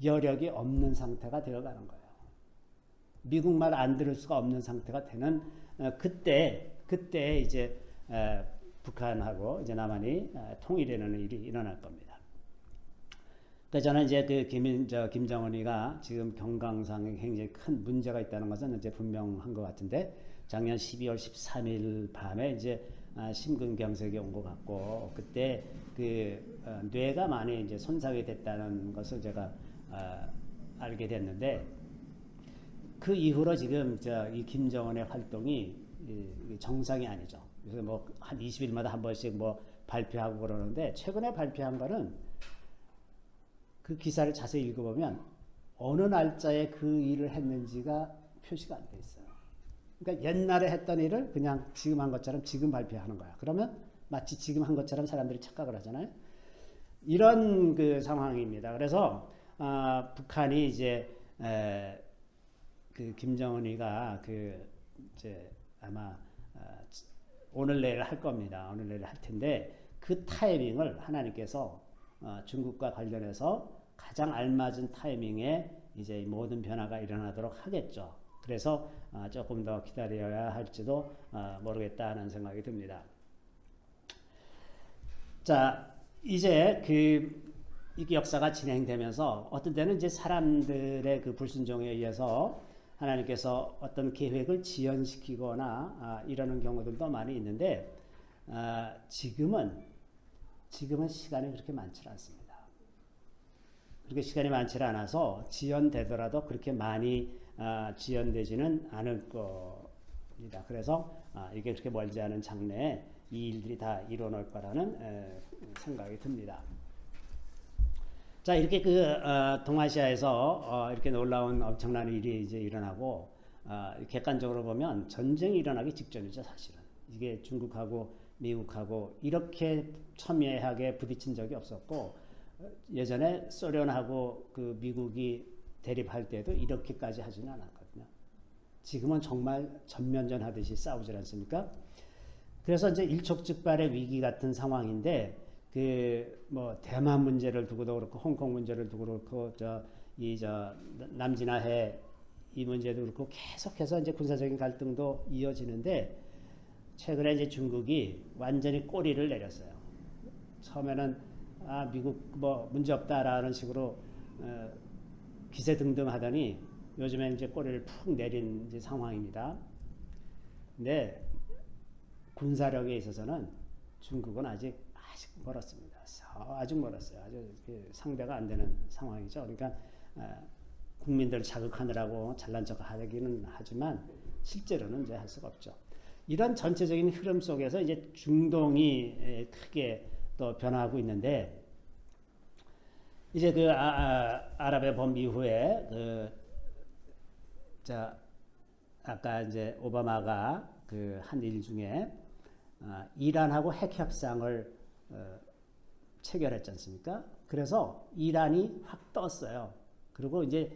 여력이 없는 상태가 되어가는 거예요. 미국 말 안 들을 수가 없는 상태가 되는 그때 이제 북한하고 이제 남한이 통일되는 일이 일어날 겁니다. 그래서 저는 이제 김정은이가 지금 건강상에 굉장히 큰 문제가 있다는 것은 이제 분명한 것 같은데 작년 12월 13일 밤에 이제 심근경색이 온 것 같고 그때 뇌가 많이 이제 손상이 됐다는 것을 제가 알게 됐는데 그 이후로 지금 이 김정은의 활동이 정상이 아니죠. 그래서 뭐 한 20일마다 한 번씩 뭐 발표하고 그러는데 최근에 발표한 거는 그 기사를 자세히 읽어보면 어느 날짜에 그 일을 했는지가 표시가 안 돼 있어요. 그러니까 옛날에 했던 일을 그냥 지금 한 것처럼 지금 발표하는 거야. 그러면 마치 지금 한 것처럼 사람들이 착각을 하잖아요. 이런 상황입니다. 그래서 북한이 이제 김정은이가 이제 아마 오늘 내일 할 겁니다. 오늘 내일 할 텐데 그 타이밍을 하나님께서 중국과 관련해서 가장 알맞은 타이밍에 이제 모든 변화가 일어나도록 하겠죠. 그래서 조금 더 기다려야 할지도 모르겠다는 생각이 듭니다. 자, 이제 이 역사가 진행되면서 어떤 때는 이제 사람들의 불순종에 의해서 하나님께서 어떤 계획을 지연시키거나 이러는 경우들도 많이 있는데 지금은 시간이 그렇게 많지 않습니다. 그렇게 시간이 많지 않아서 지연되더라도 그렇게 많이 지연되지는 않을 겁니다. 그래서 이게 그렇게 멀지 않은 장래에 이 일들이 다 일어날 거라는 생각이 듭니다. 자, 이렇게 동아시아에서 이렇게 놀라운 엄청난 일이 이제 일어나고 객관적으로 보면 전쟁이 일어나기 직전이죠, 사실은. 이게 중국하고 미국하고 이렇게 첨예하게 부딪힌 적이 없었고 예전에 소련하고 그 미국이 대립할 때도 이렇게까지 하지는 않았거든요. 지금은 정말 전면전 하듯이 싸우지 않습니까? 그래서 이제 일촉즉발의 위기 같은 상황인데 뭐 대만 문제를 두고도 그렇고 홍콩 문제를 두고도 그렇고 남진아해 이 문제도 그렇고 계속해서 이제 군사적인 갈등도 이어지는데 최근에 이제 중국이 완전히 꼬리를 내렸어요. 처음에는 미국 뭐 문제 없다라는 식으로 기세등등하더니 요즘에 이제 꼬리를 푹 내린 이제 상황입니다. 근데 군사력에 있어서는 중국은 아직 멀었습니다. 아직 멀었어요. 아주 상대가 안 되는 상황이죠. 그러니까 국민들을 자극하느라고 잘난 척 하기는 하지만 실제로는 이제 할 수가 없죠. 이런 전체적인 흐름 속에서 이제 중동이 크게 또 변화하고 있는데 이제 아랍의 봄 이후에 아까 이제 오바마가 한 일 중에 이란하고 핵 협상을 체결했지 않습니까? 그래서 이란이 확 떴어요. 그리고 이제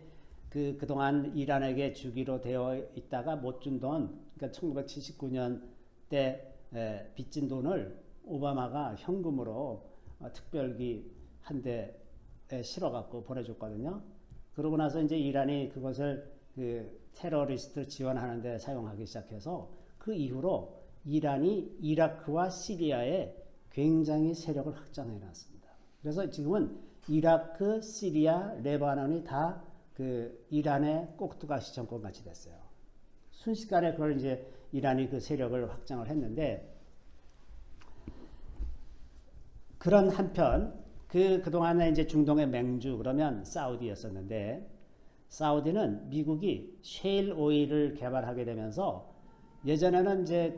그동안 이란에게 주기로 되어 있다가 못 준 돈, 그러니까 1979년 때 빚진 돈을 오바마가 현금으로 특별기 한 대에 실어갖고 보내줬거든요. 그러고 나서 이제 이란이 그것을 테러리스트 지원하는 데 사용하기 시작해서 그 이후로 이란이 이라크와 시리아에 굉장히 세력을 확장해 놨습니다. 그래서 지금은 이라크, 시리아, 레바논이 다 이란의 꼭두가시 정권 같이 됐어요. 순식간에 그걸 이제 이란이 그 세력을 확장을 했는데 그런 한편 그동안에 이제 중동의 맹주 그러면 사우디였었는데 사우디는 미국이 셰일 오일을 개발하게 되면서 예전에는 이제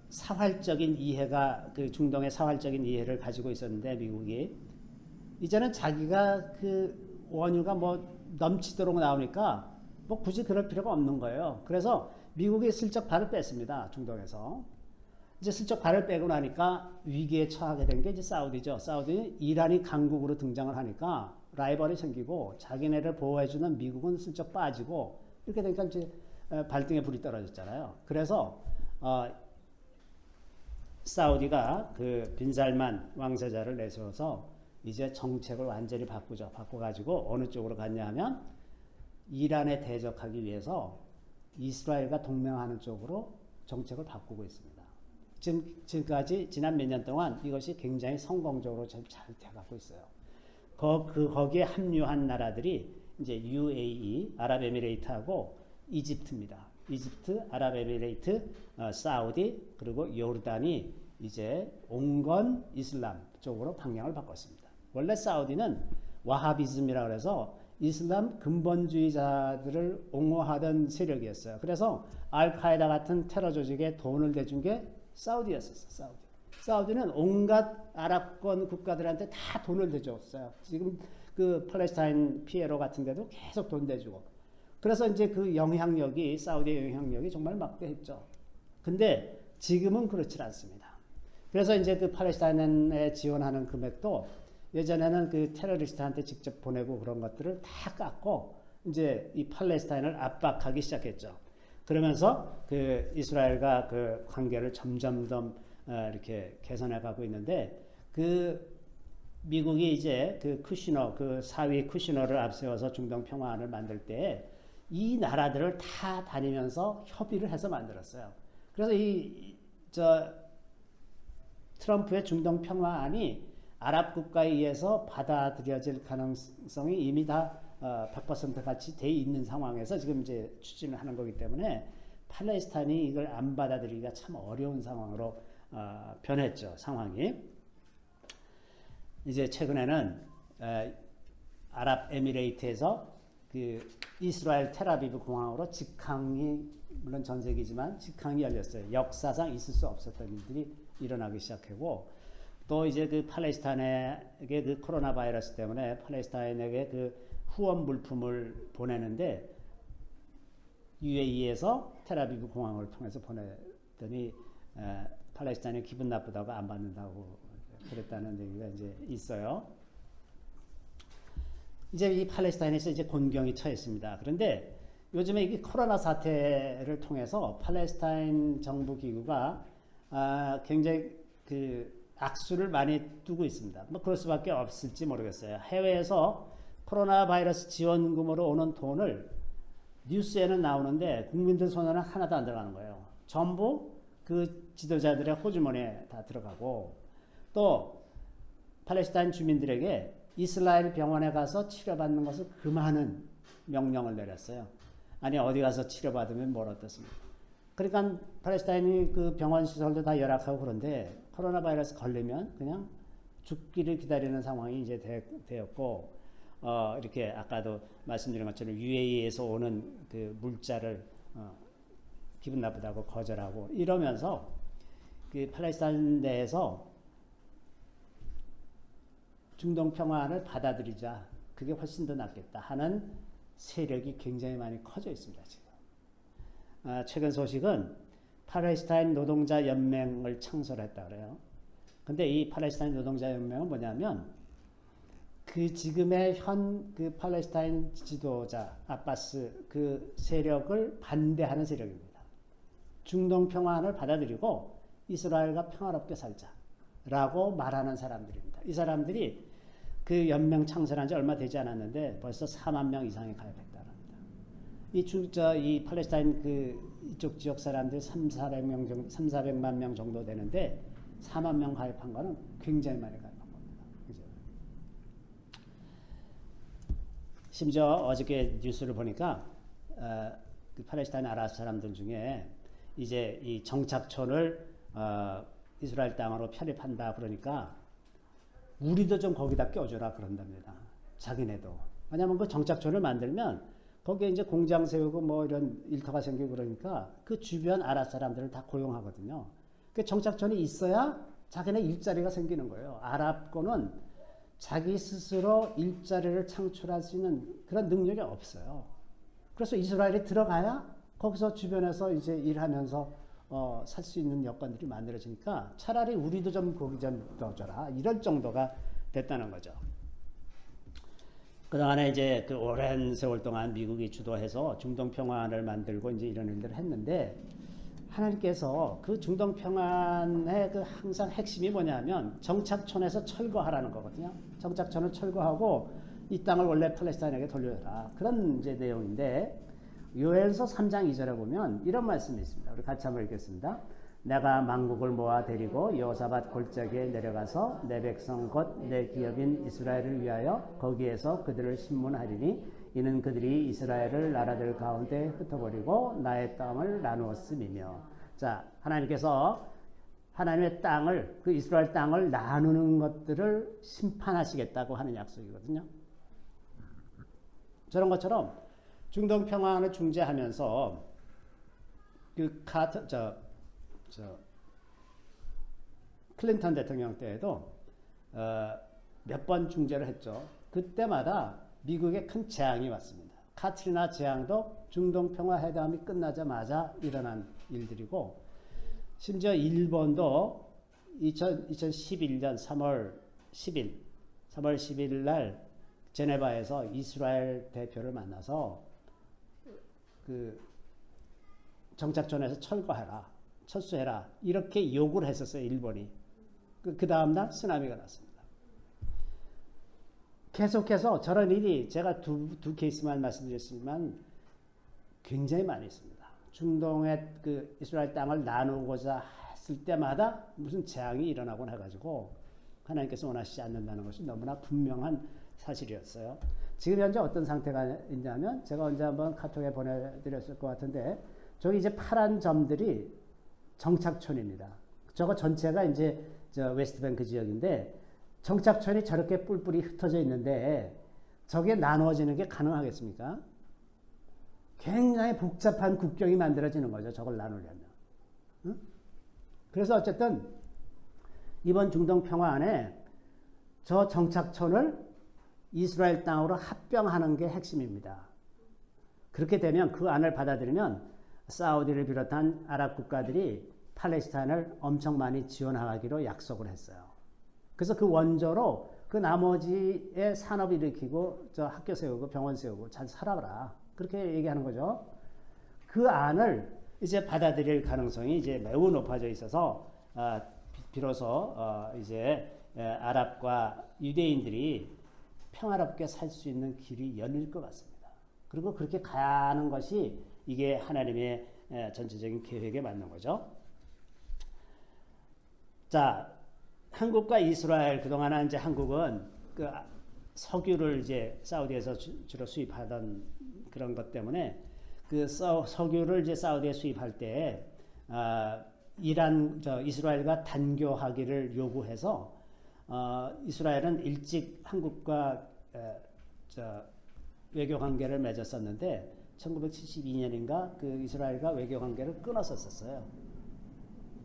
사활적인 이해가 중동의 사활적인 이해를 가지고 있었는데 미국이 이제는 자기가 원유가 뭐 넘치도록 나오니까 뭐 굳이 그럴 필요가 없는 거예요. 그래서 미국이 슬쩍 발을 뺐습니다. 중동에서. 이제 슬쩍 발을 빼고 나니까 위기에 처하게 된 게 이제 사우디죠. 사우디는 이란이 강국으로 등장을 하니까 라이벌이 생기고 자기네를 보호해주는 미국은 슬쩍 빠지고 이렇게 되니까 이제 발등에 불이 떨어졌잖아요. 그래서 사우디가 빈살만 왕세자를 내세워서 이제 정책을 완전히 바꾸죠. 바꿔가지고 어느 쪽으로 갔냐 하면 이란에 대적하기 위해서 이스라엘과 동맹하는 쪽으로 정책을 바꾸고 있습니다. 지금까지 지난 몇 년 동안 이것이 굉장히 성공적으로 잘 돼가고 있어요. 거기에 합류한 나라들이 이제 UAE, 아랍에미레이트하고 이집트입니다. 이집트, 아랍에미레이트, 사우디, 그리고 요르단이 이제 온건 이슬람 쪽으로 방향을 바꿨습니다. 원래 사우디는 와하비즘이라고 해서 이슬람 근본주의자들을 옹호하던 세력이었어요. 그래서 알카에다 같은 테러 조직에 돈을 대준 게 사우디였었어요. 사우디는 온갖 아랍권 국가들한테 다 돈을 대줬어요. 지금 팔레스타인 피에로 같은 데도 계속 돈 대주고. 그래서 이제 사우디의 영향력이 정말 막대했죠. 근데 지금은 그렇지 않습니다. 그래서 이제 팔레스타인에 지원하는 금액도 예전에는 테러리스트한테 직접 보내고 그런 것들을 다 깎고 이제 이 팔레스타인을 압박하기 시작했죠. 그러면서 이스라엘과 관계를 점점 이렇게 개선해 가고 있는데 미국이 이제 쿠시너 사위 쿠시너를 앞세워서 중동 평화안을 만들 때 이 나라들을 다 다니면서 협의를 해서 만들었어요. 그래서 트럼프의 중동 평화안이 아랍 국가에 의해서 받아들여질 가능성이 이미 다 100% 같이 돼 있는 상황에서 지금 이제 추진을 하는 거기 때문에 팔레스타인이 이걸 안 받아들이기가 참 어려운 상황으로 변했죠. 상황이. 이제 최근에는 아랍에미레이트에서 이스라엘 텔아비브 공항으로 직항이 물론 전 세계지만 직항이 열렸어요. 역사상 있을 수 없었던 일들이 일어나기 시작하고 또 이제 그 팔레스타인에게 그 코로나 바이러스 때문에 팔레스타인에게 그 후원 물품을 보내는데 UAE에서 텔아비브 공항을 통해서 보냈더니 팔레스타인이 기분 나쁘다고 안 받는다고 그랬다는 얘기가 이제 있어요. 이제 이 팔레스타인에서 이제 곤경이 처했습니다. 그런데 요즘에 이 코로나 사태를 통해서 팔레스타인 정부 기구가 굉장히 그 악수를 많이 두고 있습니다. 뭐 그럴 수밖에 없을지 모르겠어요. 해외에서 코로나 바이러스 지원금으로 오는 돈을 뉴스에는 나오는데 국민들 손에는 하나도 안 들어가는 거예요. 전부 그 지도자들의 호주머니에 다 들어가고 또 팔레스타인 주민들에게 이스라엘 병원에 가서 치료받는 것을 금하는 명령을 내렸어요. 아니 어디 가서 치료받으면 뭘 어떻습니까? 그러니까 팔레스타인이 그 병원 시설도 다 열악하고 그런데 코로나 바이러스 걸리면 그냥 죽기를 기다리는 상황이 이제 되었고 이렇게 아까도 말씀드린 것처럼 UAE에서 오는 그 물자를 기분 나쁘다고 거절하고 이러면서 그 팔레스타인 내에서 중동 평화를 받아들이자 그게 훨씬 더 낫겠다 하는 세력이 굉장히 많이 커져 있습니다. 지금 최근 소식은 팔레스타인 노동자 연맹을 창설했다 그래요. 근데 이 팔레스타인 노동자 연맹은 뭐냐면 그 지금의 현 그 팔레스타인 지도자 아바스 그 세력을 반대하는 세력입니다. 중동 평화를 받아들이고 이스라엘과 평화롭게 살자라고 말하는 사람들입니다. 이 사람들이 그 연맹 창설한 지 얼마 되지 않았는데 벌써 4만 명 이상이 가입했다랍니다. 이 팔레스타인 그 이쪽 지역 사람들 400만 명 정도 되는데 4만 명 가입한 거는 굉장히 많이 가입한 겁니다. 그죠? 심지어 어저께 뉴스를 보니까 그 팔레스타인 아랍 사람들 중에 이제 이 정착촌을 이스라엘 땅으로 편입한다 그러니까 우리도 좀 거기다 껴줘라 그런답니다. 자기네도. 왜냐하면 그 정착촌을 만들면 거기에 이제 공장 세우고 뭐 이런 일터가 생기고 그러니까 그 주변 아랍 사람들을 다 고용하거든요. 그 정착촌이 있어야 자기네 일자리가 생기는 거예요. 아랍권은 자기 스스로 일자리를 창출할 수 있는 그런 능력이 없어요. 그래서 이스라엘이 들어가야 거기서 주변에서 이제 일하면서 살 수 있는 여건들이 만들어지니까 차라리 우리도 좀 거기 좀 넣어줘라 이럴 정도가 됐다는 거죠. 그동안에 이제 그 오랜 세월 동안 미국이 주도해서 중동 평화를 만들고 이제 이런 일들을 했는데 하나님께서 그 중동 평화의 그 항상 핵심이 뭐냐면 정착촌에서 철거하라는 거거든요. 정착촌을 철거하고 이 땅을 원래 팔레스타인에게 돌려라 그런 이제 내용인데. 요엘서 3장 2절에 보면 이런 말씀이 있습니다. 우리 같이 한번 읽겠습니다. 내가 만국을 모아 데리고 여호사밧 골짜기에 내려가서 내 백성 곧 내 기업인 이스라엘을 위하여 거기에서 그들을 심문하리니 이는 그들이 이스라엘을 나라들 가운데 흩어버리고 나의 땅을 나누었음이며. 자, 하나님께서 하나님의 땅을 그 이스라엘 땅을 나누는 것들을 심판하시겠다고 하는 약속이거든요. 저런 것처럼 중동 평화를 중재하면서 그 클린턴 대통령 때에도 몇 번 중재를 했죠. 그때마다 미국에 큰 재앙이 왔습니다. 카트리나 재앙도 중동 평화 회담이 끝나자마자 일어난 일들이고 심지어 일본도 2011년 3월 10일 날 제네바에서 이스라엘 대표를 만나서 그 정착촌에서 철거해라, 철수해라 이렇게 요구를 했었어요. 일본이. 그 다음 날 쓰나미가 났습니다. 계속해서 저런 일이 제가 두 케이스만 말씀드렸지만 굉장히 많이 있습니다. 중동의 그 이스라엘 땅을 나누고자 했을 때마다 무슨 재앙이 일어나곤 해가지고 하나님께서 원하시지 않는다는 것이 너무나 분명한 사실이었어요. 지금 현재 어떤 상태가 있냐면 제가 언제 한번 카톡에 보내드렸을 것 같은데 저기 이제 파란 점들이 정착촌입니다. 저거 전체가 이제 저 웨스트뱅크 지역인데 정착촌이 저렇게 뿔뿔이 흩어져 있는데 저게 나누어지는 게 가능하겠습니까? 굉장히 복잡한 국경이 만들어지는 거죠. 저걸 나누려면. 응? 그래서 어쨌든 이번 중동 평화안에 저 정착촌을 이스라엘 땅으로 합병하는 게 핵심입니다. 그렇게 되면 그 안을 받아들이면 사우디를 비롯한 아랍 국가들이 팔레스타인을 엄청 많이 지원하기로 약속을 했어요. 그래서 그 원조로 그 나머지의 산업 일으키고 저 학교 세우고 병원 세우고 잘 살아라. 그렇게 얘기하는 거죠. 그 안을 이제 받아들일 가능성이 이제 매우 높아져 있어서 비로소 이제 아랍과 유대인들이 평화롭게 살 수 있는 길이 열릴 것 같습니다. 그리고 그렇게 가는 것이 이게 하나님의 전체적인 계획에 맞는 거죠. 자, 한국과 이스라엘 그동안 이제 한국은 그 석유를 이제 사우디에서 주로 수입하던 그런 것 때문에 그 석유를 이제 사우디에 수입할 때 이스라엘과 단교하기를 요구해서 이스라엘은 일찍 한국과 외교 관계를 맺었었는데 1972년인가 그 이스라엘과 외교 관계를 끊었었어요.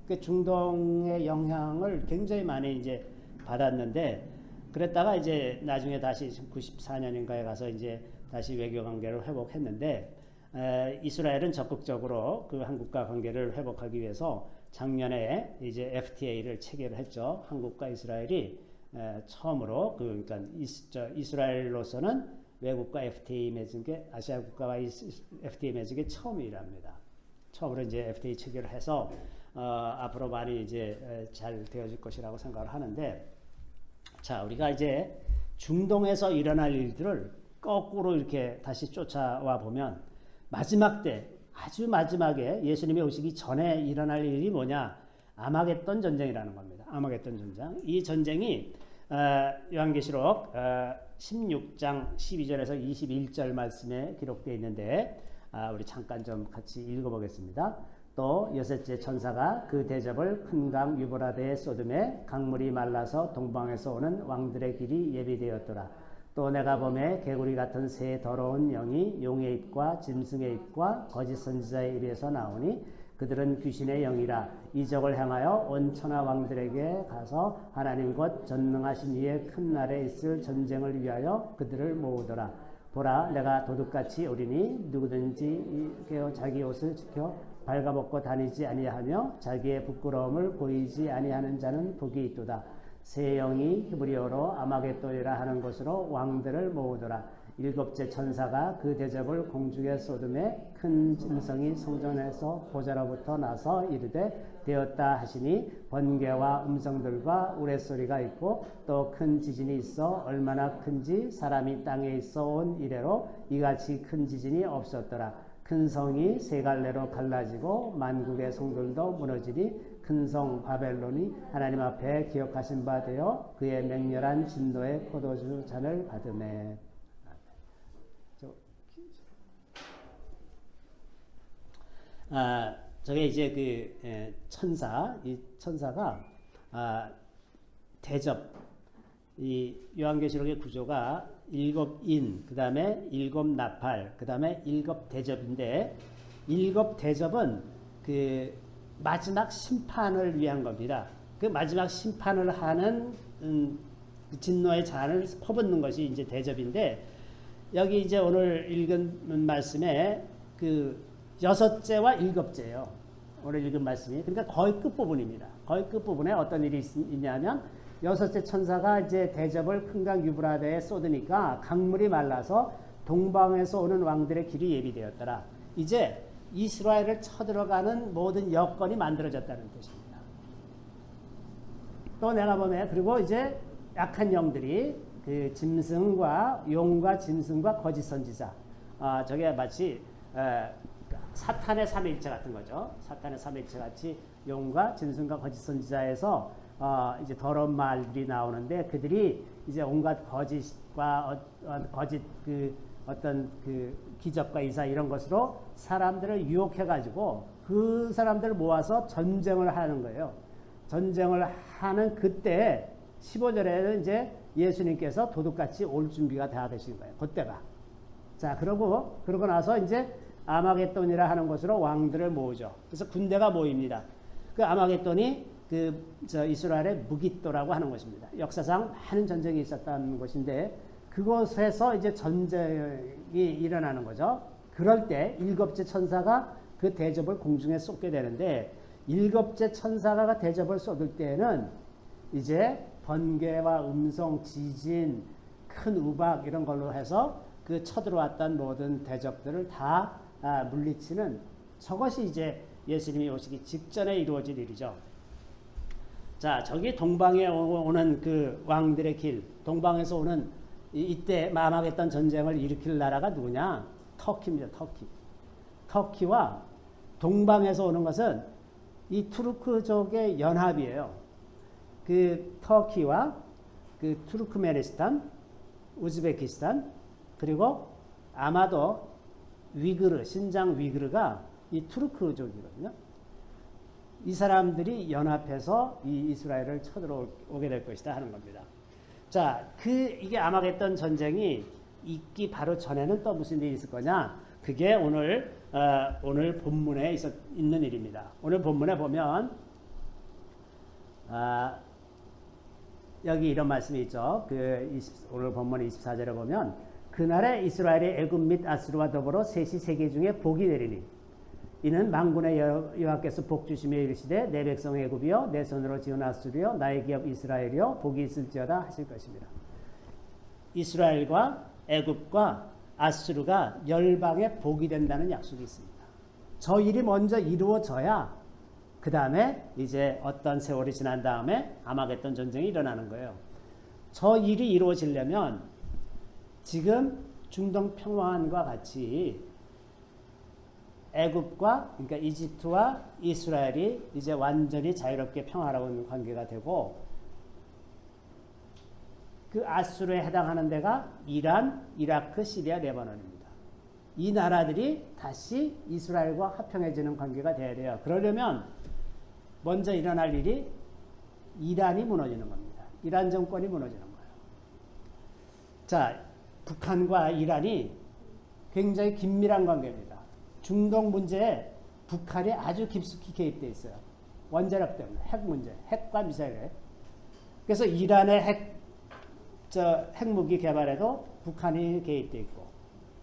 그 중동의 영향을 굉장히 많이 이제 받았는데 그랬다가 이제 나중에 다시 94년인가에 가서 이제 다시 외교 관계를 회복했는데 이스라엘은 적극적으로 그 한국과 관계를 회복하기 위해서 작년에 이제 FTA를 체결했죠. 한국과 이스라엘이 처음으로 그러니까 이스라엘로서는 외국과 FTA 맺은 게 아시아 국가와 FTA 맺은 게 처음이랍니다. 처음으로 이제 FTA 체결을 해서 앞으로 많이 이제 잘 되어질 것이라고 생각을 하는데, 자, 우리가 이제 중동에서 일어날 일들을 거꾸로 이렇게 다시 쫓아와 보면 마지막 때, 아주 마지막에 예수님이 오시기 전에 일어날 일이 뭐냐? 아마겟돈 전쟁이라는 겁니다. 아마겟돈 전쟁. 이 전쟁이 요한계시록 16장 12절에서 21절 말씀에 기록되어 있는데 우리 잠깐 좀 같이 읽어보겠습니다. 또 여섯째 천사가 그 대접을 큰 강 유브라데에 쏟음에 강물이 말라서 동방에서 오는 왕들의 길이 예비되었더라. 또 내가 보매 개구리 같은 새 더러운 영이 용의 입과 짐승의 입과 거짓 선지자의 입에서 나오니 그들은 귀신의 영이라. 이적을 행하여 온 천하 왕들에게 가서 하나님 곧 전능하신 이의 큰 날에 있을 전쟁을 위하여 그들을 모으더라. 보라, 내가 도둑같이 오리니 누구든지 자기 옷을 지켜 발가벗고 다니지 아니하며 자기의 부끄러움을 보이지 아니하는 자는 복이 있도다. 새 영이 히브리어로 아마겟돈이라 하는 것으로 왕들을 모으더라. 일곱째 천사가 그 대접을 공중에 쏟음에 큰 짐승이 성전에서 보좌로부터 나서 이르되 되었다 하시니 번개와 음성들과 우레소리가 있고 또 큰 지진이 있어 얼마나 큰지 사람이 땅에 있어 온 이래로 이같이 큰 지진이 없었더라. 큰 성이 세 갈래로 갈라지고 만국의 성들도 무너지니 큰 성 바벨론이 하나님 앞에 기억하신 바 되어 그의 맹렬한 진노의 포도주 잔을 받으매. 저게 이제 그 천사, 이 천사가 대접, 이 요한계시록의 구조가 일곱 인, 그 다음에 일곱 나팔, 그 다음에 일곱 대접인데, 일곱 대접은 그 마지막 심판을 위한 겁니다. 그 마지막 심판을 하는 진노의 잔을 퍼붓는 것이 이제 대접인데, 여기 이제 오늘 읽은 말씀에 그 여섯째와 일곱째예요. 오늘 읽은 말씀이. 그러니까 거의 끝부분입니다. 거의 끝부분에 어떤 일이 있냐면 여섯째 천사가 이제 대접을 큰 강 유브라데에 쏟으니까 강물이 말라서 동방에서 오는 왕들의 길이 예비되었더라. 이제 이스라엘을 쳐들어가는 모든 여건이 만들어졌다는 뜻입니다. 또 내가 보면 그리고 이제 약한 영들이 그 짐승과 용과 짐승과 거짓 선지자, 저게 마치 사탄의 삼위일체 같은 거죠. 사탄의 삼위일체 같이 용과 짐승과 거짓 선지자에서 이제 더러운 말들이 나오는데 그들이 이제 온갖 거짓과 거짓 그 어떤 그 기적과 이사 이런 것으로 사람들을 유혹해가지고 그 사람들을 모아서 전쟁을 하는 거예요. 전쟁을 하는 그때 15절에는 이제 예수님께서 도둑같이 올 준비가 다 되신 거예요. 그때가. 자, 그러고 나서 이제 아마겟돈이라 하는 것으로 왕들을 모으죠. 그래서 군대가 모입니다. 그 아마겟돈이 이스라엘의 무깃도라고 하는 곳입니다. 역사상 많은 전쟁이 있었던 곳인데 그곳에서 이제 전쟁이 일어나는 거죠. 그럴 때 일곱째 천사가 그 대접을 공중에 쏟게 되는데 일곱째 천사가 대접을 쏟을 때에는 이제 번개와 음성, 지진, 큰 우박 이런 걸로 해서 그 쳐들어왔던 모든 대적들을 다 물리치는 저것이 이제 예수님이 오시기 직전에 이루어질 일이죠. 자, 저기 동방에 오는 그 왕들의 길, 동방에서 오는 이때 마망했던 전쟁을 일으킬 나라가 누구냐? 터키입니다. 터키. 터키와 동방에서 오는 것은 이 투르크족의 연합이에요. 그 터키와 그 투르크메니스탄, 우즈베키스탄, 그리고 아마도 위그르, 신장 위그르가 이 투르크족이거든요. 이 사람들이 연합해서 이 이스라엘을 쳐들어오게 될 것이다 하는 겁니다. 자, 이게 아마겟돈 전쟁이 있기 바로 전에는 또 무슨 일이 있을 거냐? 그게 오늘 본문에 있는 일입니다. 오늘 본문에 보면 여기 이런 말씀이 있죠. 오늘 본문 24절에 보면 그날에 이스라엘이 애굽 및 아수르와 더불어 셋이 세계 중에 복이 되리니 이는 만군의 여호와께서 복 주시며 이르시되 내 백성 애굽이여 내 손으로 지은 아수르여 나의 기업 이스라엘이여 복이 있을지어다 하실 것입니다. 이스라엘과 애굽과 아수르가 열방의 복이 된다는 약속이 있습니다. 저 일이 먼저 이루어져야 그 다음에 이제 어떤 세월이 지난 다음에 아마겟돈 전쟁이 일어나는 거예요. 저 일이 이루어지려면 지금 중동 평화안과 같이 애굽과 그러니까 이집트와 이스라엘이 이제 완전히 자유롭게 평화로운 관계가 되고 그 아수르에 해당하는 데가 이란, 이라크, 시리아, 레바논입니다. 이 나라들이 다시 이스라엘과 화평해지는 관계가 돼야 돼요. 그러려면 먼저 일어날 일이 이란이 무너지는 겁니다. 이란 정권이 무너지는 거예요. 자, 북한과 이란이 굉장히 긴밀한 관계입니다. 중동 문제에 북한이 아주 깊숙이 개입되어 있어요. 원자력 때문에, 핵 문제, 핵과 미사일에. 그래서 이란의 핵무기 개발에도 북한이 개입되어 있고,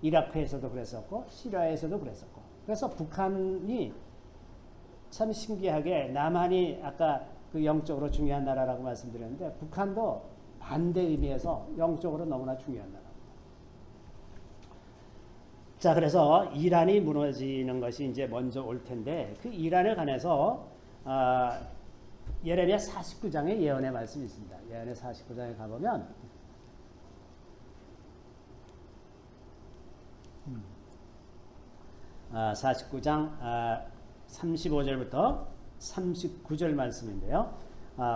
이라크에서도 그랬었고, 시리아에서도 그랬었고. 그래서 북한이 참 신기하게 남한이 아까 그 영적으로 중요한 나라라고 말씀드렸는데 북한도 반대 의미에서 영적으로 너무나 중요한 나라. 자, 그래서 이란이 무너지는 것이 이제 먼저 올 텐데 그 이란에 관해서 예레미야 49장의 예언의 말씀이 있습니다. 예언의 49장에 가보면 49장 35절부터 39절 말씀인데요.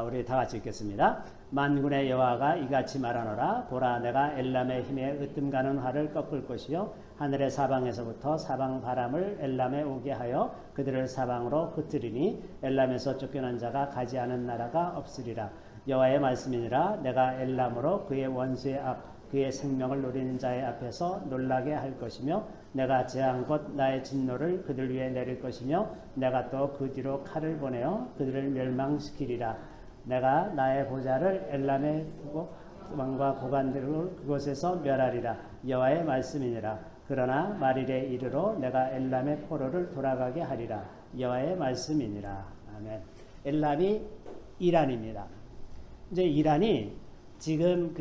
우리 다 같이 읽겠습니다. 만군의 여호와가 이같이 말하노라. 보라, 내가 엘람의 힘에 으뜸가는 활을 꺾을 것이요 하늘의 사방에서부터 사방 바람을 엘람에 오게 하여 그들을 사방으로 흩으리니 엘람에서 쫓겨난 자가 가지 않은 나라가 없으리라. 여호와의 말씀이니라. 내가 엘람으로 그의 원수의 그의 생명을 노리는 자의 앞에서 놀라게 할 것이며 내가 재앙 곧 나의 진노를 그들 위에 내릴 것이며 내가 또 그 뒤로 칼을 보내어 그들을 멸망시키리라. 내가 나의 보좌를 엘람에 두고 왕과 고관들을 그곳에서 멸하리라. 여호와의 말씀이니라. 그러나 말일에 이르러 내가 엘람의 포로를 돌아가게 하리라. 여호와의 말씀이니라. 아멘. 엘람이 이란입니다. 이제 이란이 지금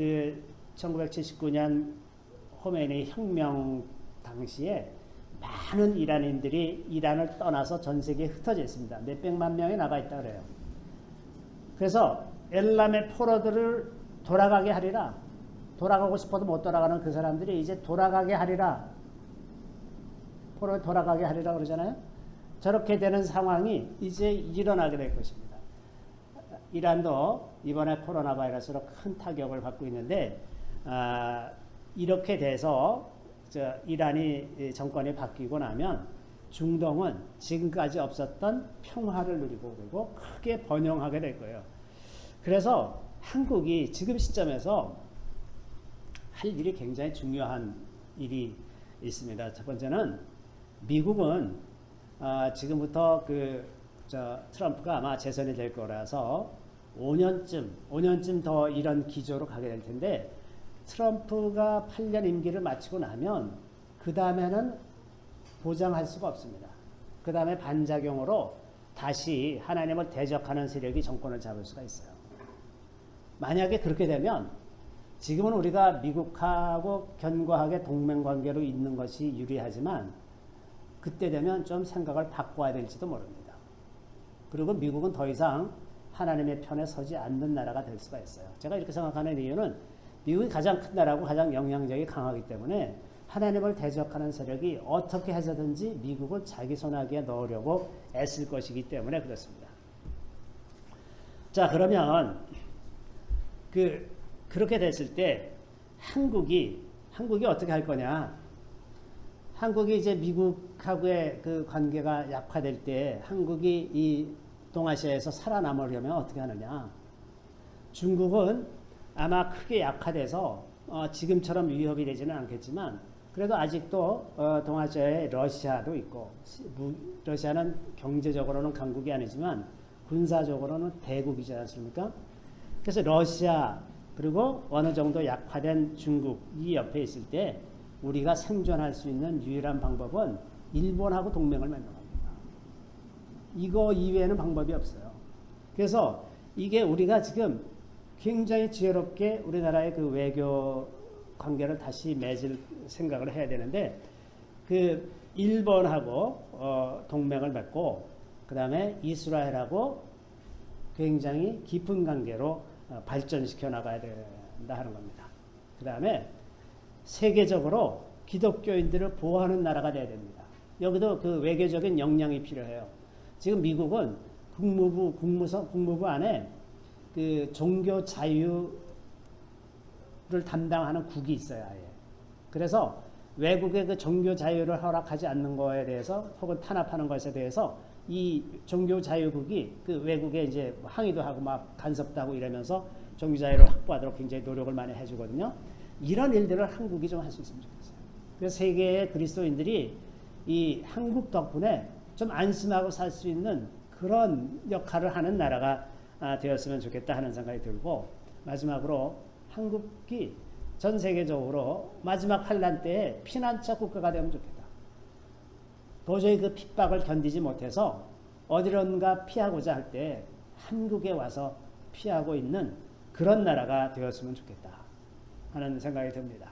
1979년 호메니 혁명 당시에 많은 이란인들이 이란을 떠나서 전 세계에 흩어져 있습니다. 몇백만 명이 나가 있다 그래요. 그래서 엘람의 포로들을 돌아가게 하리라. 돌아가고 싶어도 못 돌아가는 그 사람들이 이제 돌아가게 하리라. 포로를 돌아가게 하리라 그러잖아요. 저렇게 되는 상황이 이제 일어나게 될 것입니다. 이란도 이번에 코로나 바이러스로 큰 타격을 받고 있는데 이렇게 돼서 이란이 정권이 바뀌고 나면 중동은 지금까지 없었던 평화를 누리고 그리고 크게 번영하게 될 거예요. 그래서 한국이 지금 시점에서 할 일이 굉장히 중요한 일이 있습니다. 첫 번째는 미국은 지금부터 트럼프가 아마 재선이 될 거라서 5년쯤 더 이런 기조로 가게 될 텐데, 트럼프가 8년 임기를 마치고 나면 그 다음에는 보장할 수가 없습니다. 그 다음에 반작용으로 다시 하나님을 대적하는 세력이 정권을 잡을 수가 있어요. 만약에 그렇게 되면 지금은 우리가 미국하고 견고하게 동맹관계로 있는 것이 유리하지만 그때 되면 좀 생각을 바꿔야 될지도 모릅니다. 그리고 미국은 더 이상 하나님의 편에 서지 않는 나라가 될 수가 있어요. 제가 이렇게 생각하는 이유는 미국이 가장 큰 나라고 가장 영향력이 강하기 때문에 하나님을 대적하는 세력이 어떻게 해서든지 미국을 자기 손아귀에 넣으려고 애쓸 것이기 때문에 그렇습니다. 자, 그러면 그렇게 됐을 때 한국이 어떻게 할 거냐? 한국이 이제 미국하고의 그 관계가 약화될 때 한국이 이 동아시아에서 살아남으려면 어떻게 하느냐? 중국은 아마 크게 약화돼서 지금처럼 위협이 되지는 않겠지만 그래도 아직도 동아시아에 러시아도 있고, 러시아는 경제적으로는 강국이 아니지만 군사적으로는 대국이지 않습니까? 그래서 러시아 그리고 어느 정도 약화된 중국 이 옆에 있을 때 우리가 생존할 수 있는 유일한 방법은 일본하고 동맹을 맺는 겁니다. 이거 이외에는 방법이 없어요. 그래서 이게 우리가 지금 굉장히 지혜롭게 우리나라의 그 외교 관계를 다시 맺을 생각을 해야 되는데, 그 일본하고 동맹을 맺고 그 다음에 이스라엘하고 굉장히 깊은 관계로 발전시켜 나가야 된다 하는 겁니다. 그 다음에 세계적으로 기독교인들을 보호하는 나라가 돼야 됩니다. 여기도 그 외교적인 역량이 필요해요. 지금 미국은 국무부 안에 그 종교 자유를 담당하는 국이 있어요, 아예. 그래서 외국의 그 종교 자유를 허락하지 않는 거에 대해서 혹은 탄압하는 것에 대해서 이 종교 자유국이 그 외국에 이제 항의도 하고 막 간섭도 하고 이러면서 종교 자유를 확보하도록 굉장히 노력을 많이 해주거든요. 이런 일들을 한국이 좀 할 수 있으면 좋겠어요. 그래서 세계의 그리스도인들이 이 한국 덕분에 좀 안심하고 살 수 있는 그런 역할을 하는 나라가 되었으면 좋겠다 하는 생각이 들고, 마지막으로 한국이 전 세계적으로 마지막 환란 때에 피난처 국가가 되면 좋겠다. 도저히 그 핍박을 견디지 못해서 어디론가 피하고자 할 때 한국에 와서 피하고 있는 그런 나라가 되었으면 좋겠다 하는 생각이 듭니다.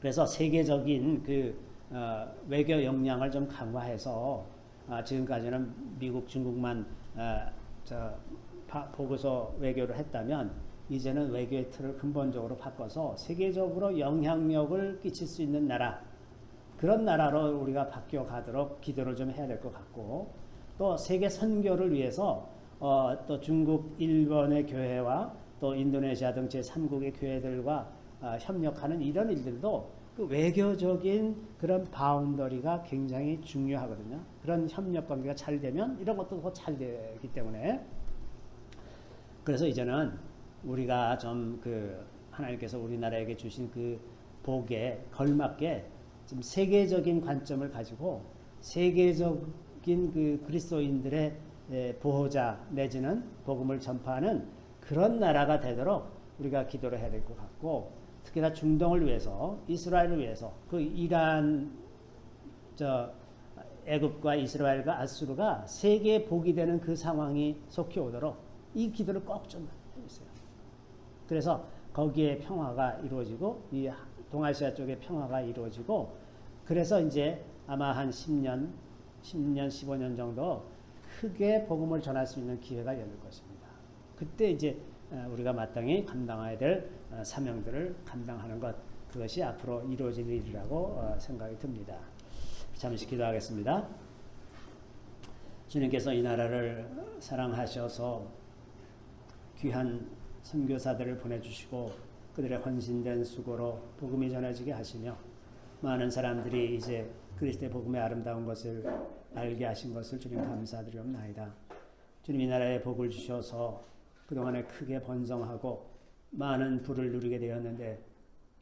그래서 세계적인 그 외교 역량을 좀 강화해서 지금까지는 미국, 중국만 보고서 외교를 했다면 이제는 외교의 틀을 근본적으로 바꿔서 세계적으로 영향력을 끼칠 수 있는 나라, 그런 나라로 우리가 바뀌어 가도록 기도를 좀 해야 될 것 같고, 또 세계 선교를 위해서 또 중국, 일본의 교회와 또 인도네시아 등 제3국의 교회들과 협력하는 이런 일들도 그 외교적인 그런 바운더리가 굉장히 중요하거든요. 그런 협력 관계가 잘 되면 이런 것도 더 잘 되기 때문에, 그래서 이제는 우리가 좀 그 하나님께서 우리나라에게 주신 그 복에 걸맞게 좀 세계적인 관점을 가지고 세계적인 그 그리스도인들의 보호자 내지는 복음을 전파하는 그런 나라가 되도록 우리가 기도를 해야 될 것 같고, 특히나 중동을 위해서, 이스라엘을 위해서, 그 이란, 애굽과 이스라엘과 아수르가 세계의 복이 되는 그 상황이 속히 오도록 이 기도를 꼭 좀 해주세요. 그래서 거기에 평화가 이루어지고 이 동아시아 쪽에 평화가 이루어지고, 그래서 이제 아마 한 10년, 15년 정도 크게 복음을 전할 수 있는 기회가 열릴 것입니다. 그때 이제 우리가 마땅히 감당해야 될 사명들을 감당하는 것, 그것이 앞으로 이루어질 일이라고 생각이 듭니다. 잠시 기도하겠습니다. 주님께서 이 나라를 사랑하셔서 귀한 선교사들을 보내주시고 그들의 헌신된 수고로 복음이 전해지게 하시며 많은 사람들이 이제 그리스도의 복음의 아름다운 것을 알게 하신 것을 주님 감사드리옵나이다. 주님, 이 나라에 복을 주셔서 그동안에 크게 번성하고 많은 부를 누리게 되었는데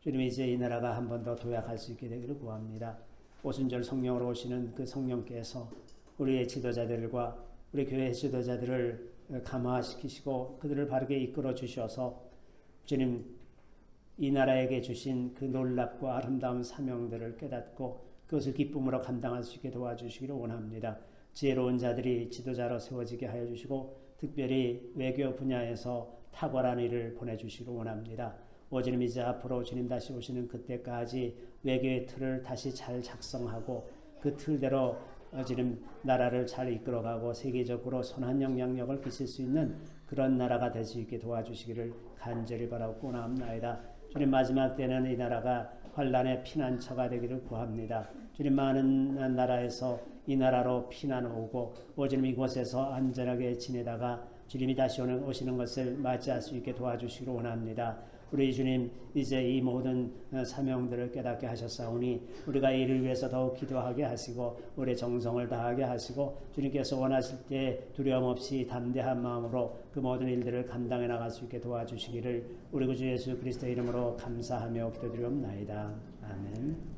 주님, 이제 이 나라가 한 번 더 도약할 수 있게 되기를 구합니다. 오순절 성령으로 오시는 그 성령께서 우리의 지도자들과 우리 교회 지도자들을 감화시키시고 그들을 바르게 이끌어 주셔서 주님 이 나라에게 주신 그 놀랍고 아름다운 사명들을 깨닫고 그것을 기쁨으로 감당할 수 있게 도와주시기를 원합니다. 지혜로운 자들이 지도자로 세워지게 하여 주시고 특별히 외교 분야에서 탁월한 일을 보내주시기를 원합니다. 오주님 이제 앞으로 주님 다시 오시는 그때까지 외교의 틀을 다시 잘 작성하고 그 틀대로 주님 나라를 잘 이끌어가고 세계적으로 선한 영향력을 끼칠 수 있는 그런 나라가 될 수 있게 도와주시기를 간절히 바라고 원합나이다. 주님 마지막 때는 이 나라가 환난의 피난처가 되기를 구합니다. 주님 많은 나라에서 이 나라로 피난 오고 오주님 이곳에서 안전하게 지내다가 주님이 다시 오시는 것을 맞이할 수 있게 도와주시기를 원합니다. 우리 주님 이제 이 모든 사명들을 깨닫게 하셨사오니 우리가 이를 위해서 더욱 기도하게 하시고 우리의 정성을 다하게 하시고 주님께서 원하실 때 두려움 없이 담대한 마음으로 그 모든 일들을 감당해 나갈 수 있게 도와주시기를 우리 구주 예수 그리스도의 이름으로 감사하며 기도드리옵나이다. 아멘.